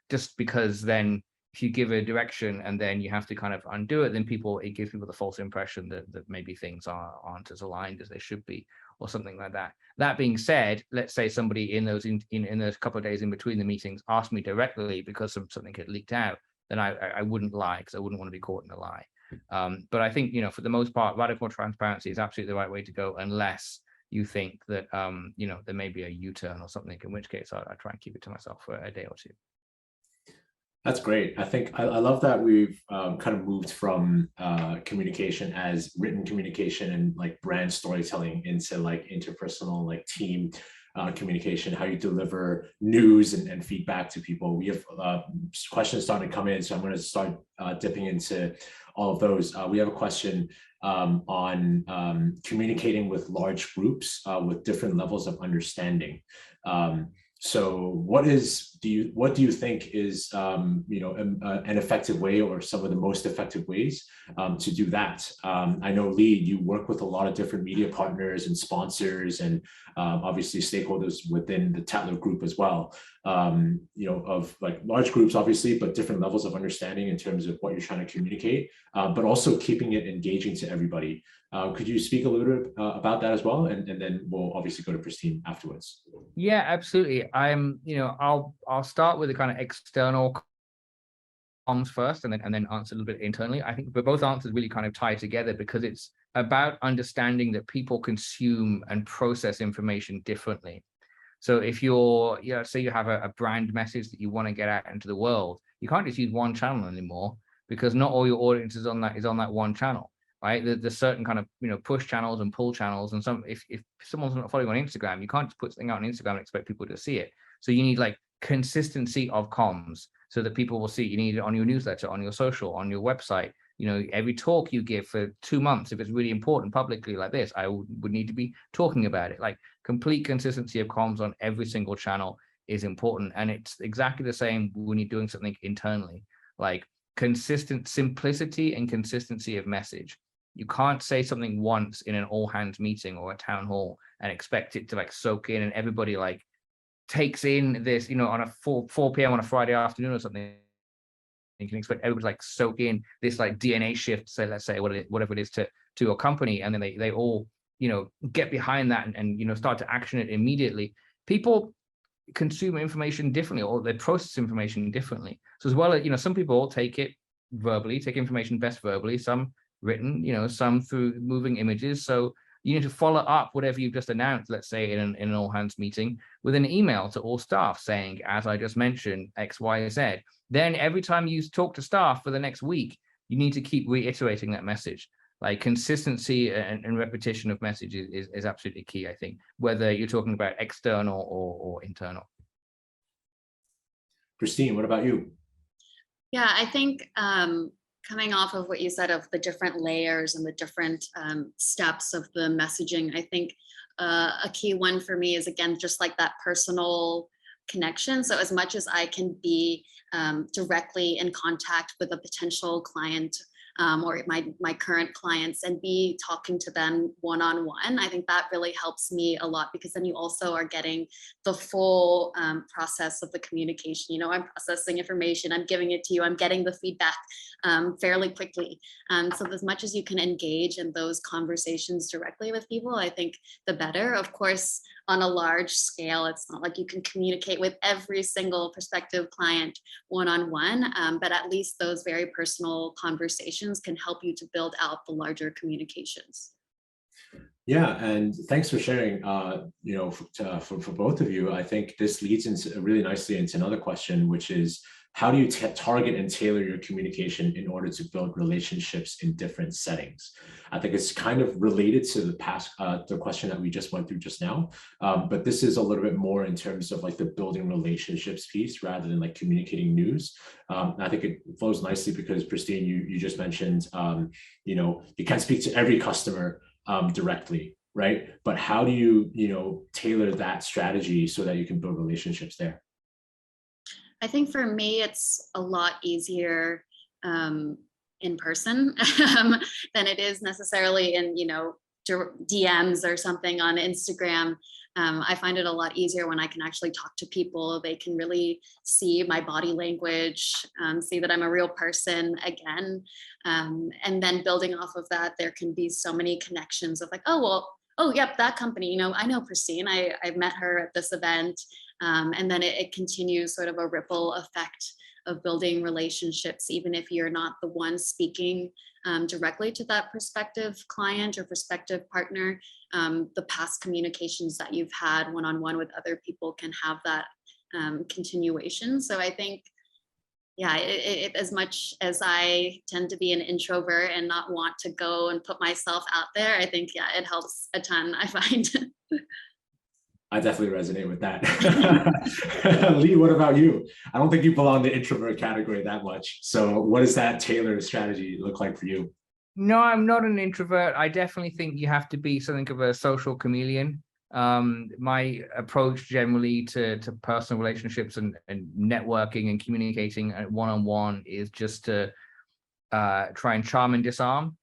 Just because then, if you give a direction and then you have to kind of undo it, then it gives people the false impression that maybe things aren't as aligned as they should be, or something like that. That being said, let's say somebody in those couple of days in between the meetings asked me directly because something had leaked out, then I wouldn't lie, because I wouldn't want to be caught in a lie. But I think, for the most part, radical transparency is absolutely the right way to go, unless you think that there may be a U-turn or something, in which case I try and keep it to myself for a day or two. That's great. I think I love that we've kind of moved from communication as written communication and like brand storytelling into like interpersonal, like team communication, how you deliver news and feedback to people. We have questions starting to come in, so I'm going to start dipping into all of those. We have a question on communicating with large groups with different levels of understanding. So what do you think is an effective way, or some of the most effective ways to do that? I know, Lee, you work with a lot of different media partners and sponsors, and obviously stakeholders within the Tatler group as well. Of like large groups, obviously, but different levels of understanding in terms of what you're trying to communicate, but also keeping it engaging to everybody. Could you speak a little bit about that as well? And then we'll obviously go to Christine afterwards. Yeah, absolutely. I'll start with the kind of external comms first, and then answer a little bit internally. I think, but both answers really kind of tie together, because it's about understanding that people consume and process information differently. So if you're, say you have a brand message that you want to get out into the world, you can't just use one channel anymore, because not all your audience is on that one channel, right? There's certain kind of, push channels and pull channels, and if someone's not following on Instagram, you can't just put something out on Instagram and expect people to see it. So you need like consistency of comms so that people will see. You need it on your newsletter, on your social, on your website. Every talk you give for 2 months, if it's really important publicly like this, I would need to be talking about it. Like, complete consistency of comms on every single channel is important. And it's exactly the same when you're doing something internally, like consistent simplicity and consistency of message. You can't say something once in an all hands meeting or a town hall and expect it to like soak in, and everybody like takes in this, on a 4 p.m. on a Friday afternoon or something. You can expect everybody to like soak in this like DNA shift, so let's say whatever it is to your company, and then they all get behind that and start to action it immediately. People consume information differently, or they process information differently. So as well as some people take it verbally, take information best verbally, some written, some through moving images. So you need to follow up whatever you've just announced, let's say in an all hands meeting, with an email to all staff saying, as I just mentioned, X, Y, Z. Then every time you talk to staff for the next week, you need to keep reiterating that message. Like, consistency and repetition of message is absolutely key, I think, whether you're talking about external or internal. Christine, what about you? Yeah, I think coming off of what you said of the different layers and the different steps of the messaging, I think a key one for me is, again, just like that personal connection. So as much as I can be directly in contact with a potential client or my current clients, and be talking to them one-on-one, I think that really helps me a lot, because then you also are getting the full process of the communication. I'm processing information, I'm giving it to you, I'm getting the feedback fairly quickly. So as much as you can engage in those conversations directly with people, I think the better. Of course, on a large scale, it's not like you can communicate with every single prospective client one-on-one, but at least those very personal conversations can help you to build out the larger communications. Yeah, and thanks for sharing. For both of you, I think this leads into really nicely into another question, which is, how do you target and tailor your communication in order to build relationships in different settings? I think it's kind of related to the question that we just went through just now, but this is a little bit more in terms of like the building relationships piece rather than like communicating news. I think it flows nicely because, Christine, you just mentioned, you can't speak to every customer directly, right? But how do you tailor that strategy so that you can build relationships there? I think for me, it's a lot easier in person than it is necessarily in, DMs or something on Instagram. I find it a lot easier when I can actually talk to people. They can really see my body language, see that I'm a real person again. And then building off of that, there can be so many connections of like, oh, yep, that company, I know Christine, I've met her at this event. And then it continues sort of a ripple effect of building relationships, even if you're not the one speaking directly to that prospective client or prospective partner. The past communications that you've had one-on-one with other people can have that continuation. So I think, yeah, as much as I tend to be an introvert and not want to go and put myself out there, I think, yeah, it helps a ton, I find. I definitely resonate with that. Lee, what about you? I don't think you belong in the introvert category that much. So what does that tailored strategy look like for you? No, I'm not an introvert. I definitely think you have to be something of a social chameleon. My approach generally to personal relationships and networking and communicating one-on-one is just to try and charm and disarm.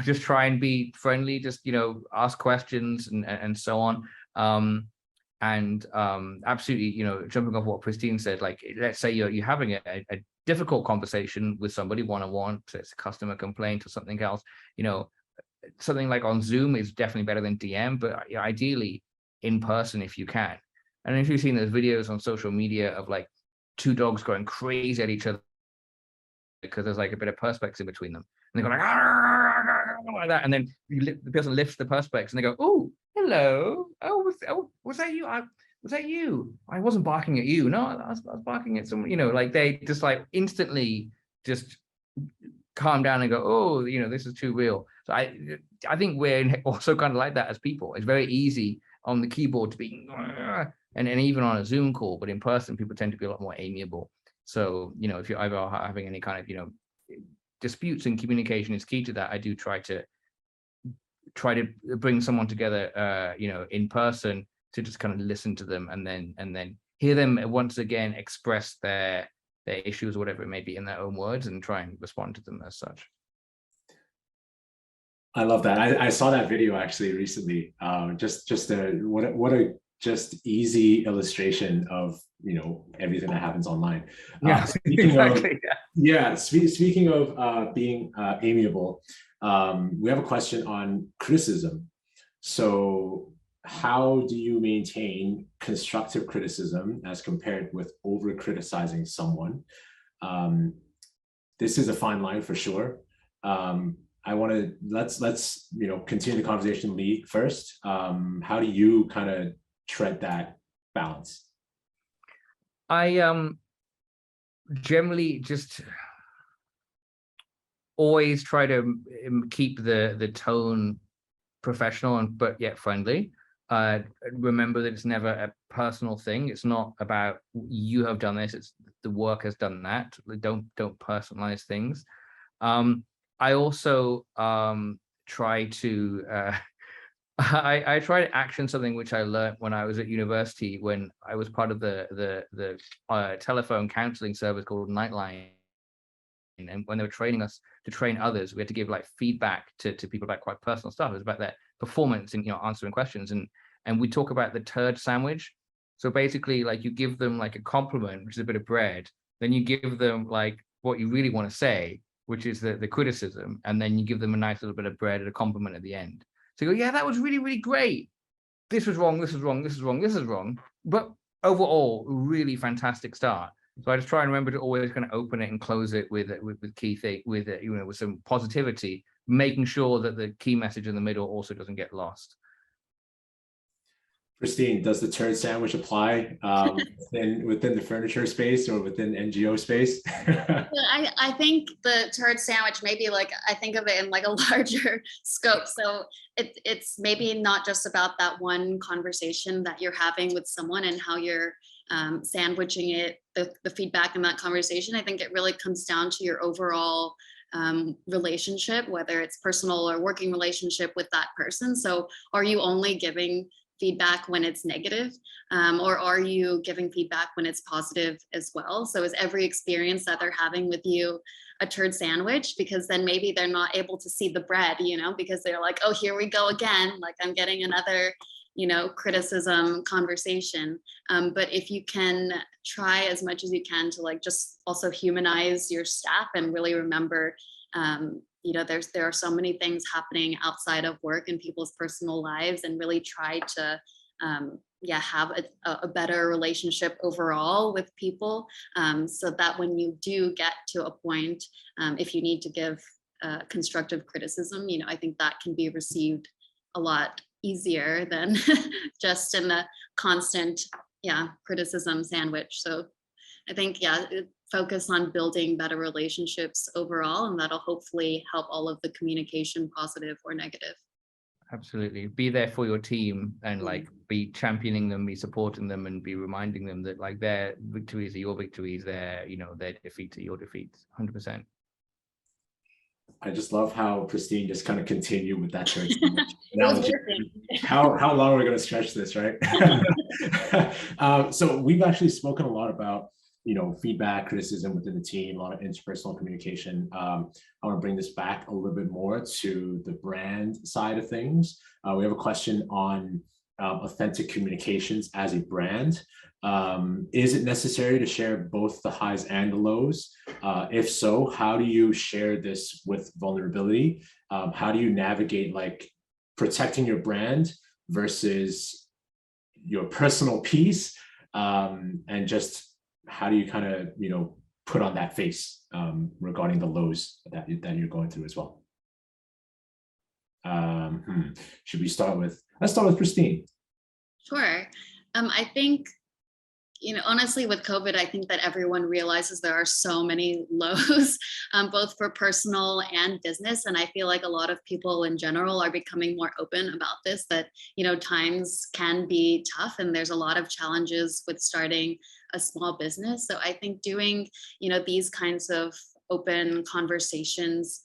Just try and be friendly, just ask questions and so on. Absolutely, jumping off what Christine said, like, let's say you're having a difficult conversation with somebody one-on-one, so it's a customer complaint or something else, something like on Zoom is definitely better than DM, but ideally in person if you can. And if you've seen those videos on social media of like two dogs going crazy at each other because there's like a bit of perspex in between them, and they go like, like that, and then the person lifts the perspex and they go, oh, hello, was that you? Was that you? I wasn't barking at you. No, I was barking at someone, like they just like instantly just calm down and go, oh, this is too real. So I think we're also kind of like that as people. It's very easy on the keyboard to be, and even on a Zoom call, but in person, people tend to be a lot more amiable. So, if you're ever having any kind of, disputes in communication is key to that. I do try to bring someone together, in person to just kind of listen to them and then hear them once again express their issues, whatever it may be, in their own words, and try and respond to them as such. I love that. I saw that video actually recently. What a just easy illustration of everything that happens online. Yeah, exactly. Speaking of being amiable, we have a question on criticism. So how do you maintain constructive criticism as compared with over criticizing someone? This is a fine line for sure. I want to let's continue the conversation, Lee, first. How do you kind of tread that balance? I generally just always try to keep the tone professional but yet friendly. Remember that it's never a personal thing. It's not about you have done this, it's the work has done that. Don't personalize things. I also try to I try to action something which I learned when I was at university, when I was part of the telephone counseling service called Nightline. And when they were training us to train others, we had to give like feedback to people about quite personal stuff. It was about their performance and answering questions. And we talk about the turd sandwich. So basically, like, you give them like a compliment, which is a bit of bread, then you give them like what you really want to say, which is the criticism, and then you give them a nice little bit of bread and a compliment at the end. So you go, yeah, that was really, really great. This was wrong, this is wrong, this is wrong, this is wrong. But overall, really fantastic start. So I just try and remember to always kind of open it and close it with key thing, with some positivity, making sure that the key message in the middle also doesn't get lost. Christine, does the turd sandwich apply within the furniture space or within NGO space? I think the turd sandwich, maybe like, I think of it in like a larger scope. So it's maybe not just about that one conversation that you're having with someone and how you're sandwiching it, the feedback in that conversation. I think it really comes down to your overall relationship, whether it's personal or working relationship with that person. So are you only giving feedback when it's negative, or are you giving feedback when it's positive as well? So is every experience that they're having with you a turd sandwich? Because then maybe they're not able to see the bread, because they're like, oh, here we go again, like I'm getting another criticism conversation. But if you can try as much as you can to like just also humanize your staff and really remember there are so many things happening outside of work in people's personal lives, and really try to have a better relationship overall with people, so that when you do get to a point, if you need to give constructive criticism, I think that can be received a lot easier than just in the constant criticism sandwich. So I think focus on building better relationships overall, and that'll hopefully help all of the communication, positive or negative. Absolutely. Be there for your team and like be championing them, be supporting them, and be reminding them that like their victories are your victories, their defeats are your defeats. 100%. I just love how Christine just kind of continued with that turd analogy. How long are we going to stretch this, right? So we've actually spoken a lot about feedback, criticism within the team, a lot of interpersonal communication. I want to bring this back a little bit more to the brand side of things. We have a question on authentic communications as a brand. Is it necessary to share both the highs and the lows? If so, how do you share this with vulnerability? How do you navigate like protecting your brand versus your personal peace, and just how do you kind of put on that face regarding the lows that you're going through as well? Should we start with, let's start with Christine. Sure. I think, honestly, with COVID, I think that everyone realizes there are so many lows, both for personal and business. And I feel like a lot of people in general are becoming more open about this, that, times can be tough and there's a lot of challenges with starting a small business. So I think doing, these kinds of open conversations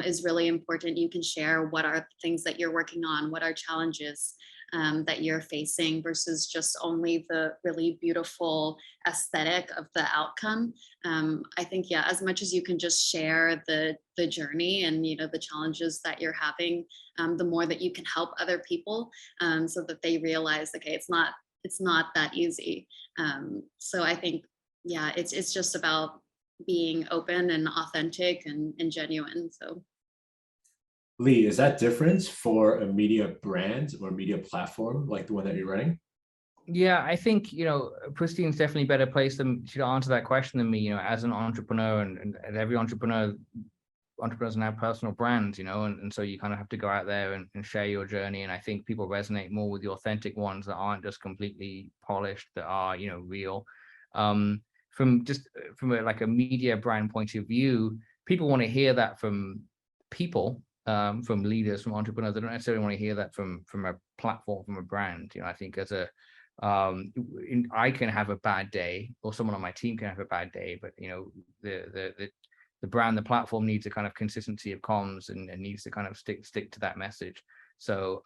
is really important. You can share what are things that you're working on, what are challenges that you're facing versus just only the really beautiful aesthetic of the outcome. I think, yeah, as much as you can just share the journey and, the challenges that you're having, the more that you can help other people so that they realize, okay, it's not that easy. So I think, yeah, it's just about being open and authentic and genuine. So. Lee, is that different for a media brand or media platform like the one that you're running? Yeah, I think, Christine's definitely better placed to answer that question than me, as an entrepreneur, and every entrepreneurs now have personal brands, and so you kind of have to go out there and share your journey. And I think people resonate more with the authentic ones that aren't just completely polished, that are, real. From a media brand point of view, people want to hear that from people, from leaders, from entrepreneurs. They don't necessarily want to hear that from a platform, from a brand. I think I can have a bad day, or someone on my team can have a bad day, but the brand, the platform needs a kind of consistency of comms and needs to kind of stick to that message. So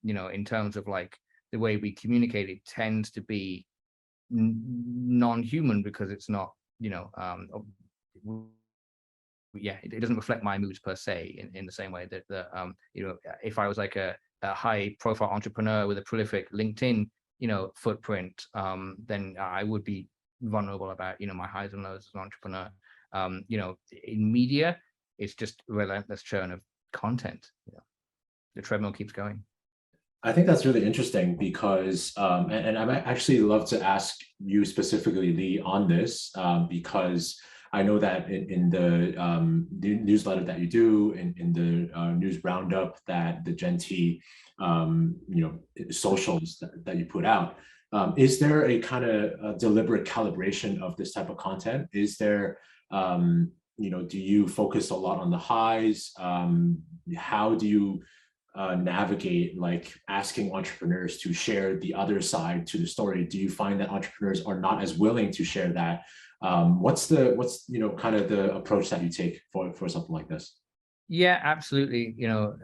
in terms of like the way we communicate, it tends to be non-human because it's not, it doesn't reflect my moods per se in the same way that if I was like a high profile entrepreneur with a prolific LinkedIn footprint, then I would be vulnerable about my highs and lows as an entrepreneur. In media, it's just relentless churn of content. The treadmill keeps going. I think that's really interesting because, and I might actually love to ask you specifically, Lee, on this, because I know that in the newsletter that you do, in the news roundup that the Gen.T, socials that you put out, is there a kind of deliberate calibration of this type of content? Is there, do you focus a lot on the highs? How do you navigate like asking entrepreneurs to share the other side to the story? Do you find that entrepreneurs are not as willing to share that? What's kind of the approach that you take for something like this? Yeah, absolutely.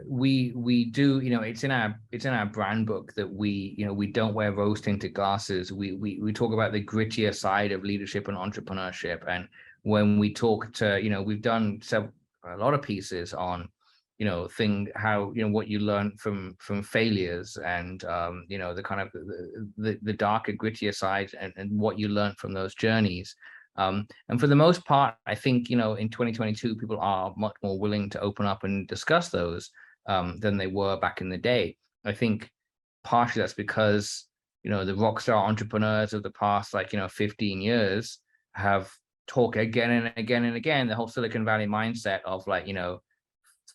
We do, it's in our brand book that we don't wear rose tinted glasses. We talk about the grittier side of leadership and entrepreneurship. And when we talk to, we've done a lot of pieces on, what you learn from failures and, the kind of the darker, grittier side and what you learn from those journeys. And for the most part, I think, in 2022, people are much more willing to open up and discuss those than they were back in the day. I think partially that's because, the rock star entrepreneurs of the past, 15 years have talked again and again and again, the whole Silicon Valley mindset of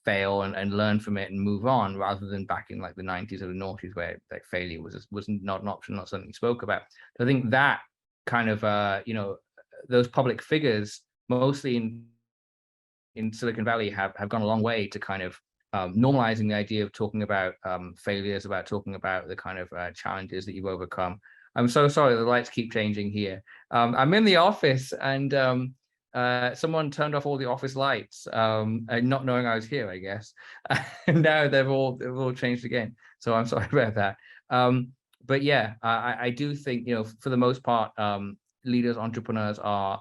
fail and learn from it and move on, rather than back in the 90s or the noughties where failure was not an option, not something you spoke about. So I think that kind of, those public figures, mostly in Silicon Valley, have gone a long way to kind of normalizing the idea of talking about failures, about talking about the kind of challenges that you've overcome. I'm so sorry, the lights keep changing here. I'm in the office and someone turned off all the office lights, and not knowing I was here, I guess. And now they've all changed again. So I'm sorry about that. But yeah, I do think, for the most part, leaders, entrepreneurs are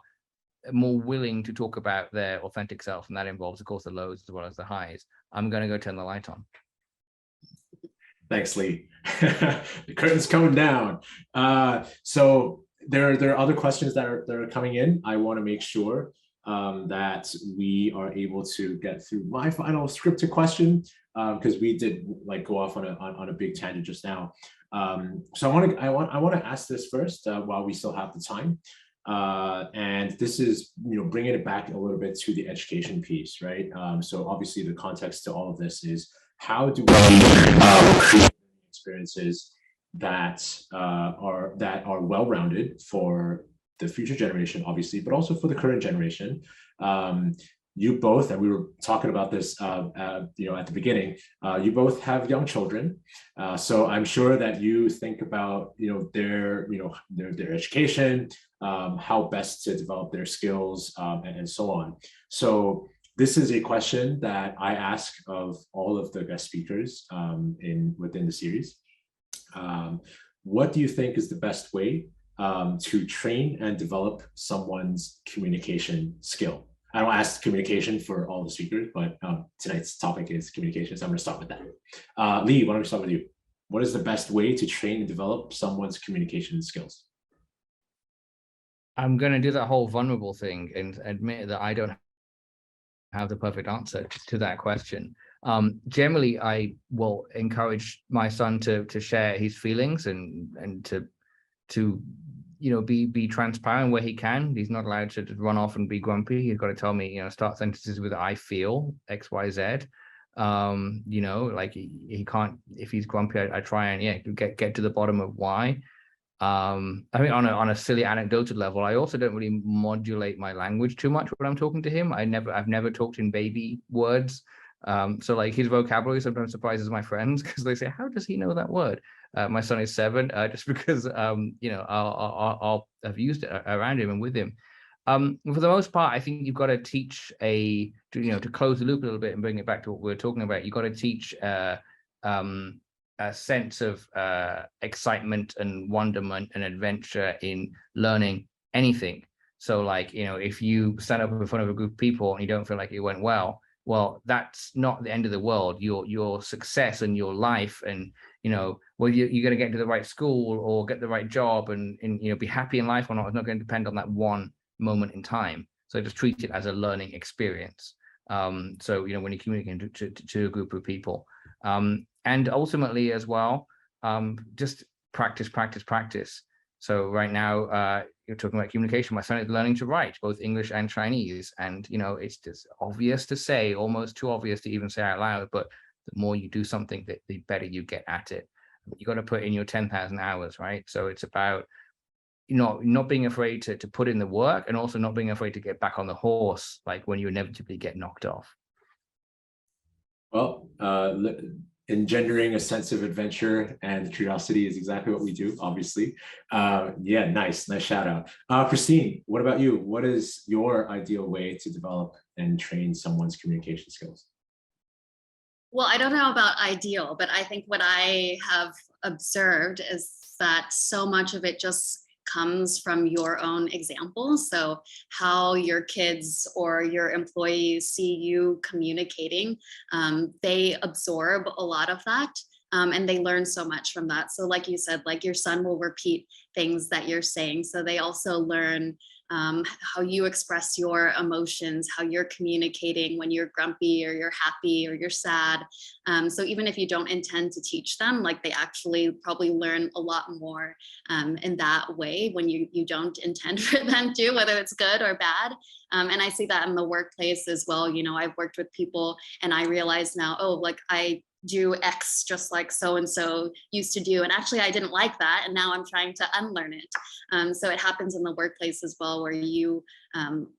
more willing to talk about their authentic self, and that involves, of course, the lows as well as the highs. I'm going to go turn the light on. Thanks, Lee. The curtain's coming down. So there are other questions that are coming in. I want to make sure that we are able to get through my final scripted question, because we did go off on a big tangent just now. So I want to ask this first while we still have the time. And this is, bringing it back a little bit to the education piece, right? So obviously the context to all of this is how do we create experiences that are well-rounded for the future generation, obviously, but also for the current generation. You both, and we were talking about this, at the beginning. You both have young children, so I'm sure that you think about, their education, how best to develop their skills, and so on. So this is a question that I ask of all of the guest speakers within the series. What do you think is the best way to train and develop someone's communication skill? I don't ask communication for all the speakers, but tonight's topic is communication, so I'm going to start with that. Lee, why don't we start with you? What is the best way to train and develop someone's communication skills? I'm going to do that whole vulnerable thing and admit that I don't have the perfect answer to that question. Generally, I will encourage my son to share his feelings and to be transparent where he can. He's not allowed to run off and be grumpy. He's got to tell me, start sentences with I feel X, Y, Z. Like he can't, if he's grumpy, I try and get to the bottom of why. I mean, on a silly anecdotal level, I also don't really modulate my language too much when I'm talking to him. I've never talked in baby words. So like his vocabulary sometimes surprises my friends because they say, how does he know that word? My son is 7, just because I'll have used it around him and with him. For the most part, I think you've got to teach to close the loop a little bit and bring it back to what we were talking about. You've got to teach a sense of excitement and wonderment and adventure in learning anything. So like, if you stand up in front of a group of people and you don't feel like it went well, that's not the end of the world. Your success and your life and, whether you're going to get into the right school or get the right job and be happy in life or not, is not going to depend on that one moment in time. So just treat it as a learning experience. So, when you communicate to a group of people, and ultimately as well, just practice. So right now, you're talking about communication. My son is learning to write both English and Chinese. And, it's just obvious to say, almost too obvious to even say out loud, but the more you do something, the better you get at it. You got to put in your 10,000 hours, right? So it's about, not being afraid to put in the work and also not being afraid to get back on the horse, like when you inevitably get knocked off. Well, engendering a sense of adventure and curiosity is exactly what we do, obviously. Yeah, nice shout out. Christine, what about you? What is your ideal way to develop and train someone's communication skills? Well, I don't know about ideal, but I think what I have observed is that so much of it just comes from your own example. So how your kids or your employees see you communicating, they absorb a lot of that. And they learn so much from that. So like you said, like your son will repeat things that you're saying. So they also learn how you express your emotions, how you're communicating when you're grumpy or you're happy or you're sad. So even if you don't intend to teach them, like they actually probably learn a lot more in that way when you don't intend for them to, whether it's good or bad. And I see that in the workplace as well. I've worked with people and I realize now, like I do X just like so-and-so used to do. And actually I didn't like that. And now I'm trying to unlearn it. So it happens in the workplace as well, where you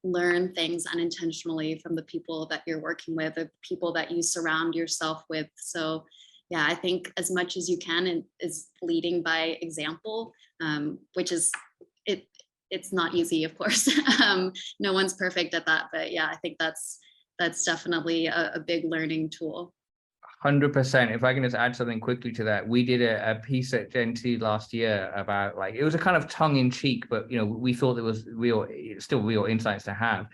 learn things unintentionally from the people that you're working with, the people that you surround yourself with. So yeah, I think as much as you can is leading by example, which is, it's not easy, of course. No one's perfect at that, but yeah, I think that's definitely a big learning tool. 100%. If I can just add something quickly to that, we did a piece at Gen.T last year about, like, it was a kind of tongue-in-cheek, but we thought there was still real insights to have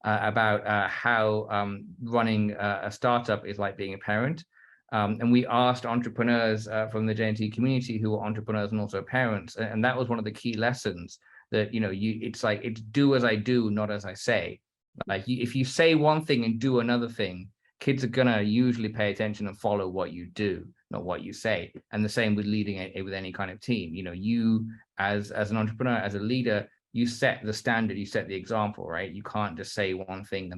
about how running a startup is like being a parent. And we asked entrepreneurs from the Gen.T community who were entrepreneurs and also parents, and that was one of the key lessons, that it's do as I do, not as I say. Like if you say one thing and do another thing, kids are gonna usually pay attention and follow what you do, not what you say. And the same with leading with any kind of team. You as an entrepreneur, as a leader, you set the standard, you set the example, right? You can't just say one thing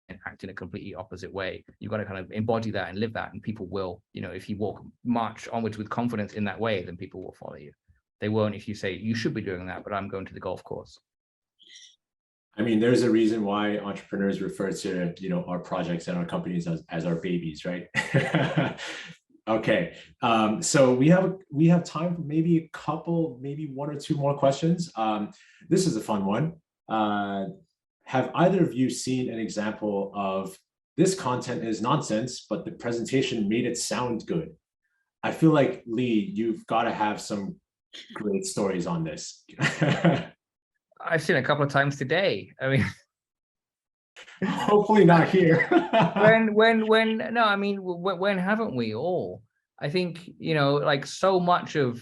and act in a completely opposite way. You've got to kind of embody that and live that, and people will, if you march onwards with confidence in that way, then people will follow you. They won't if you say you should be doing that, but I'm going to the golf course. I mean, there's a reason why entrepreneurs refer to, our projects and our companies as our babies, right? Okay, so we have time for maybe a couple, maybe one or two more questions. This is a fun one. Have either of you seen an example of this content is nonsense, but the presentation made it sound good? I feel like, Lee, you've got to have some great stories on this. I've seen a couple of times today. I mean, hopefully not here. when haven't we all? I think, like so much of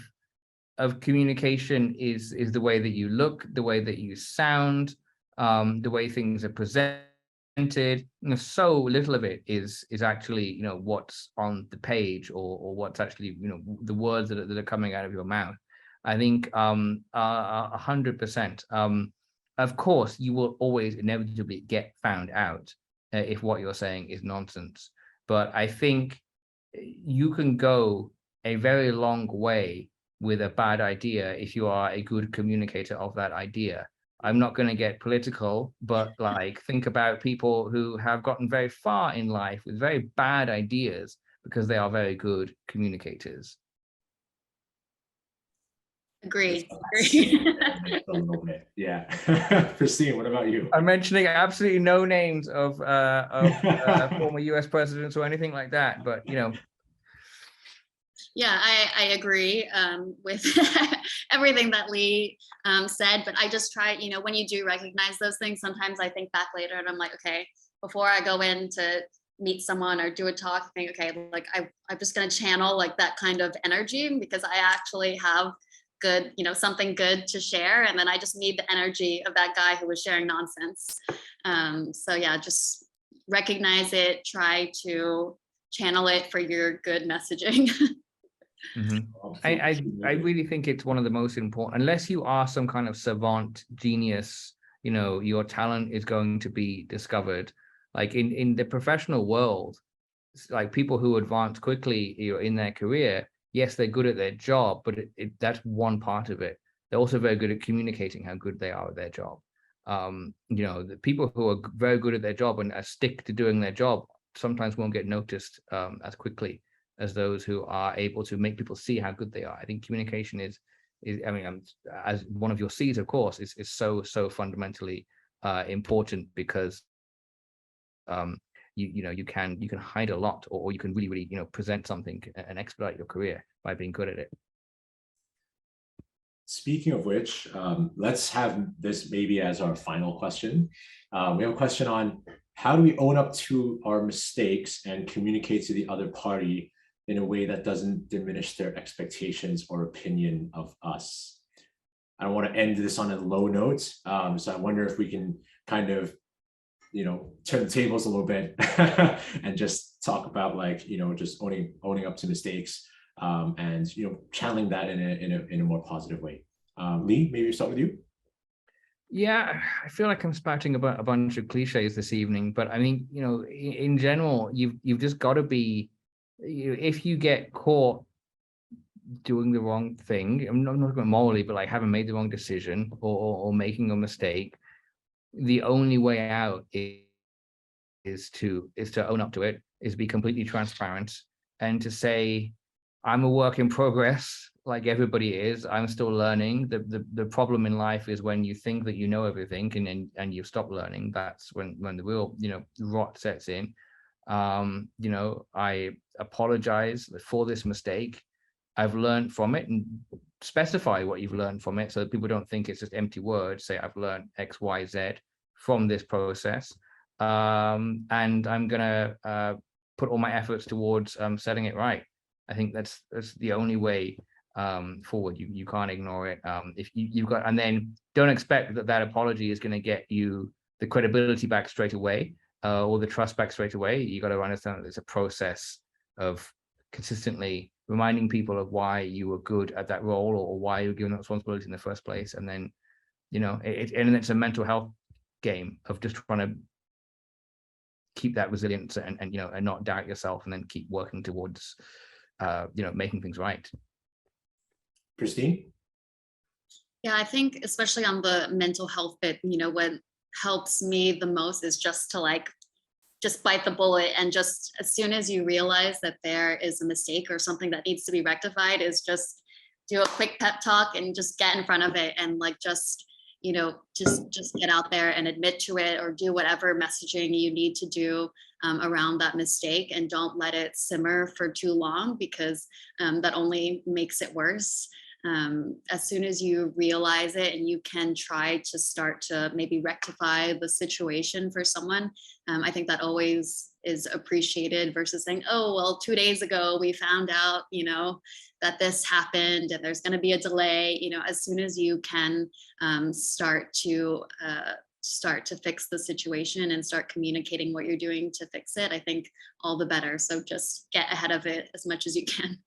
communication is the way that you look, the way that you sound, the way things are presented. So little of it is actually, what's on the page or what's actually, the words that are coming out of your mouth. I think 100%. Of course, you will always inevitably get found out if what you're saying is nonsense. But I think you can go a very long way with a bad idea if you are a good communicator of that idea. I'm not going to get political, but think about people who have gotten very far in life with very bad ideas because they are very good communicators. Agree. A little bit, yeah. Christine, what about you? I'm mentioning absolutely no names of former U.S. presidents or anything like that, but Yeah, I agree with everything that Lee said, but I just try, when you do recognize those things, sometimes I think back later and I'm like, okay, before I go in to meet someone or do a talk, I think, okay, I'm just going to channel that kind of energy because I actually have good, something good to share. And then I just need the energy of that guy who was sharing nonsense. So yeah, just recognize it, try to channel it for your good messaging. Mm-hmm. I really think it's one of the most important, unless you are some kind of savant genius, your talent is going to be discovered. Like in the professional world, like people who advance quickly in their career, yes, they're good at their job, but that's one part of it. They're also very good at communicating how good they are at their job. The people who are very good at their job and stick to doing their job sometimes won't get noticed as quickly as those who are able to make people see how good they are. I think communication is I mean, as one of your C's, of course, is so fundamentally important because you can hide a lot, or you can really present something and expedite your career by being good at it. Speaking of which, let's have this maybe as our final question. We have a question on how do we own up to our mistakes and communicate to the other party in a way that doesn't diminish their expectations or opinion of us. I don't want to end this on a low note, so I wonder if we can kind of turn the tables a little bit and just talk about just owning up to mistakes and channeling that in a more positive way. Lee, maybe we start with you. Yeah, I feel like I'm spouting about a bunch of cliches this evening, but I mean, in general, you've just got to be, if you get caught doing the wrong thing, I'm not going morally, but having made the wrong decision or making a mistake, the only way out is to own up to it, is be completely transparent and to say, I'm a work in progress, like everybody is. I'm still learning. The problem in life is when you think that you know everything and you stop learning. That's when the real rot sets in. I apologize for this mistake. I've learned from it, and specify what you've learned from it so that people don't think it's just empty words. Say, I've learned X, Y, Z from this process. And I'm gonna put all my efforts towards setting it right. I think that's the only way forward. You can't ignore it. If you've got, and then don't expect that apology is going to get you the credibility back straight away or the trust back straight away. You got to understand that it's a process of consistently reminding people of why you were good at that role or why you were given that responsibility in the first place. And then, and it's a mental health game of just trying to keep that resilience and and not doubt yourself, and then keep working towards making things right. Christine? Yeah, I think especially on the mental health bit, what helps me the most is just to just bite the bullet, and just as soon as you realize that there is a mistake or something that needs to be rectified, is just do a quick pep talk and just get in front of it, and just get out there and admit to it, or do whatever messaging you need to do around that mistake, and don't let it simmer for too long, because that only makes it worse. As soon as you realize it and you can try to start to maybe rectify the situation for someone, I think that always is appreciated, versus saying, oh, well, 2 days ago we found out, that this happened and there's going to be a delay. As soon as you can start to fix the situation and start communicating what you're doing to fix it, I think all the better. So just get ahead of it as much as you can.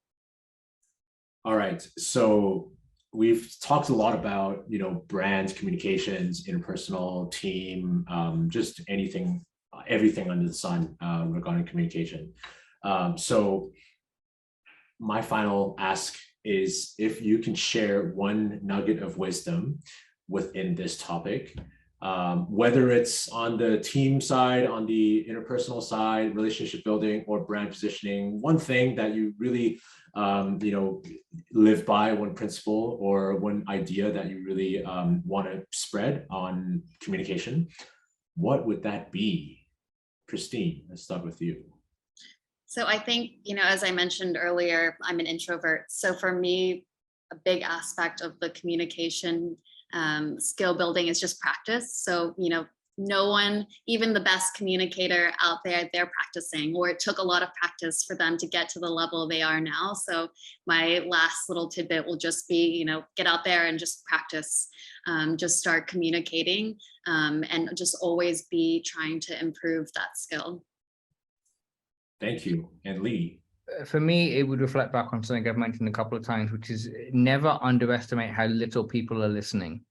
All right, so we've talked a lot about, brand communications, interpersonal, team, just everything under the sun regarding communication. So my final ask is if you can share one nugget of wisdom within this topic, whether it's on the team side, on the interpersonal side, relationship building, or brand positioning, one thing that you really live by, one principle or one idea that you really want to spread on communication, what would that be? Christine, let's start with you. So I think, as I mentioned earlier, I'm an introvert. So for me, a big aspect of the communication skill building is just practice. So, no one, even the best communicator out there, they're practicing, or it took a lot of practice for them to get to the level they are now. So my last little tidbit will just be, get out there and just practice, just start communicating, and just always be trying to improve that skill. Thank you. And Lee? For me, it would reflect back on something I've mentioned a couple of times, which is never underestimate how little people are listening.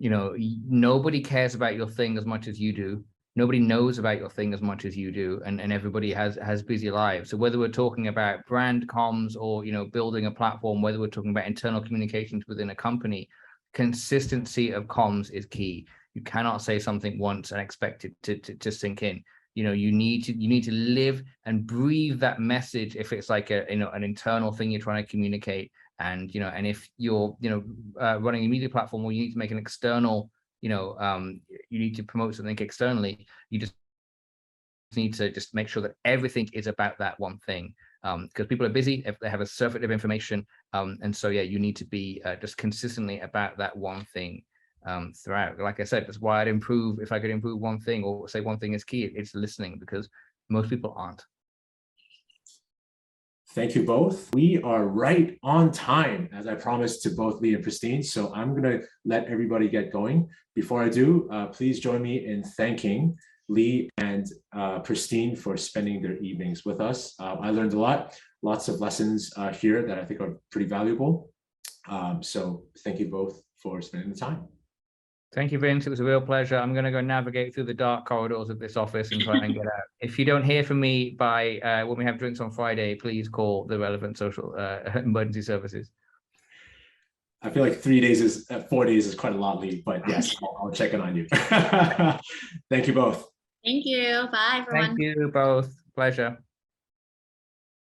Nobody cares about your thing as much as you do. Nobody knows about your thing as much as you do, and everybody has busy lives. So whether we're talking about brand comms or building a platform, whether we're talking about internal communications within a company, consistency of comms is key. You cannot say something once and expect it to sink in. You need to live and breathe that message if it's like an internal thing you're trying to communicate. And and if you're running a media platform, or you need to make an external, you need to promote something externally, you just need to just make sure that everything is about that one thing, because people are busy, if they have a surfeit of information, and so yeah, you need to be just consistently about that one thing throughout. Like I said, that's why I'd improve, if I could improve one thing, or say one thing is key, it's listening, because most people aren't. Thank you both. We are right on time, as I promised to both Lee and Christine. So I'm going to let everybody get going. Before I do, please join me in thanking Lee and Christine for spending their evenings with us. I learned a lot, lots of lessons here that I think are pretty valuable. So thank you both for spending the time. Thank you, Vince. It was a real pleasure. I'm going to go navigate through the dark corridors of this office and try and get out. If you don't hear from me by when we have drinks on Friday, please call the relevant social emergency services. I feel like 4 days is quite a lot, Lee, but yes, I'll check in on you. Thank you both. Thank you. Bye, everyone. Thank you both. Pleasure.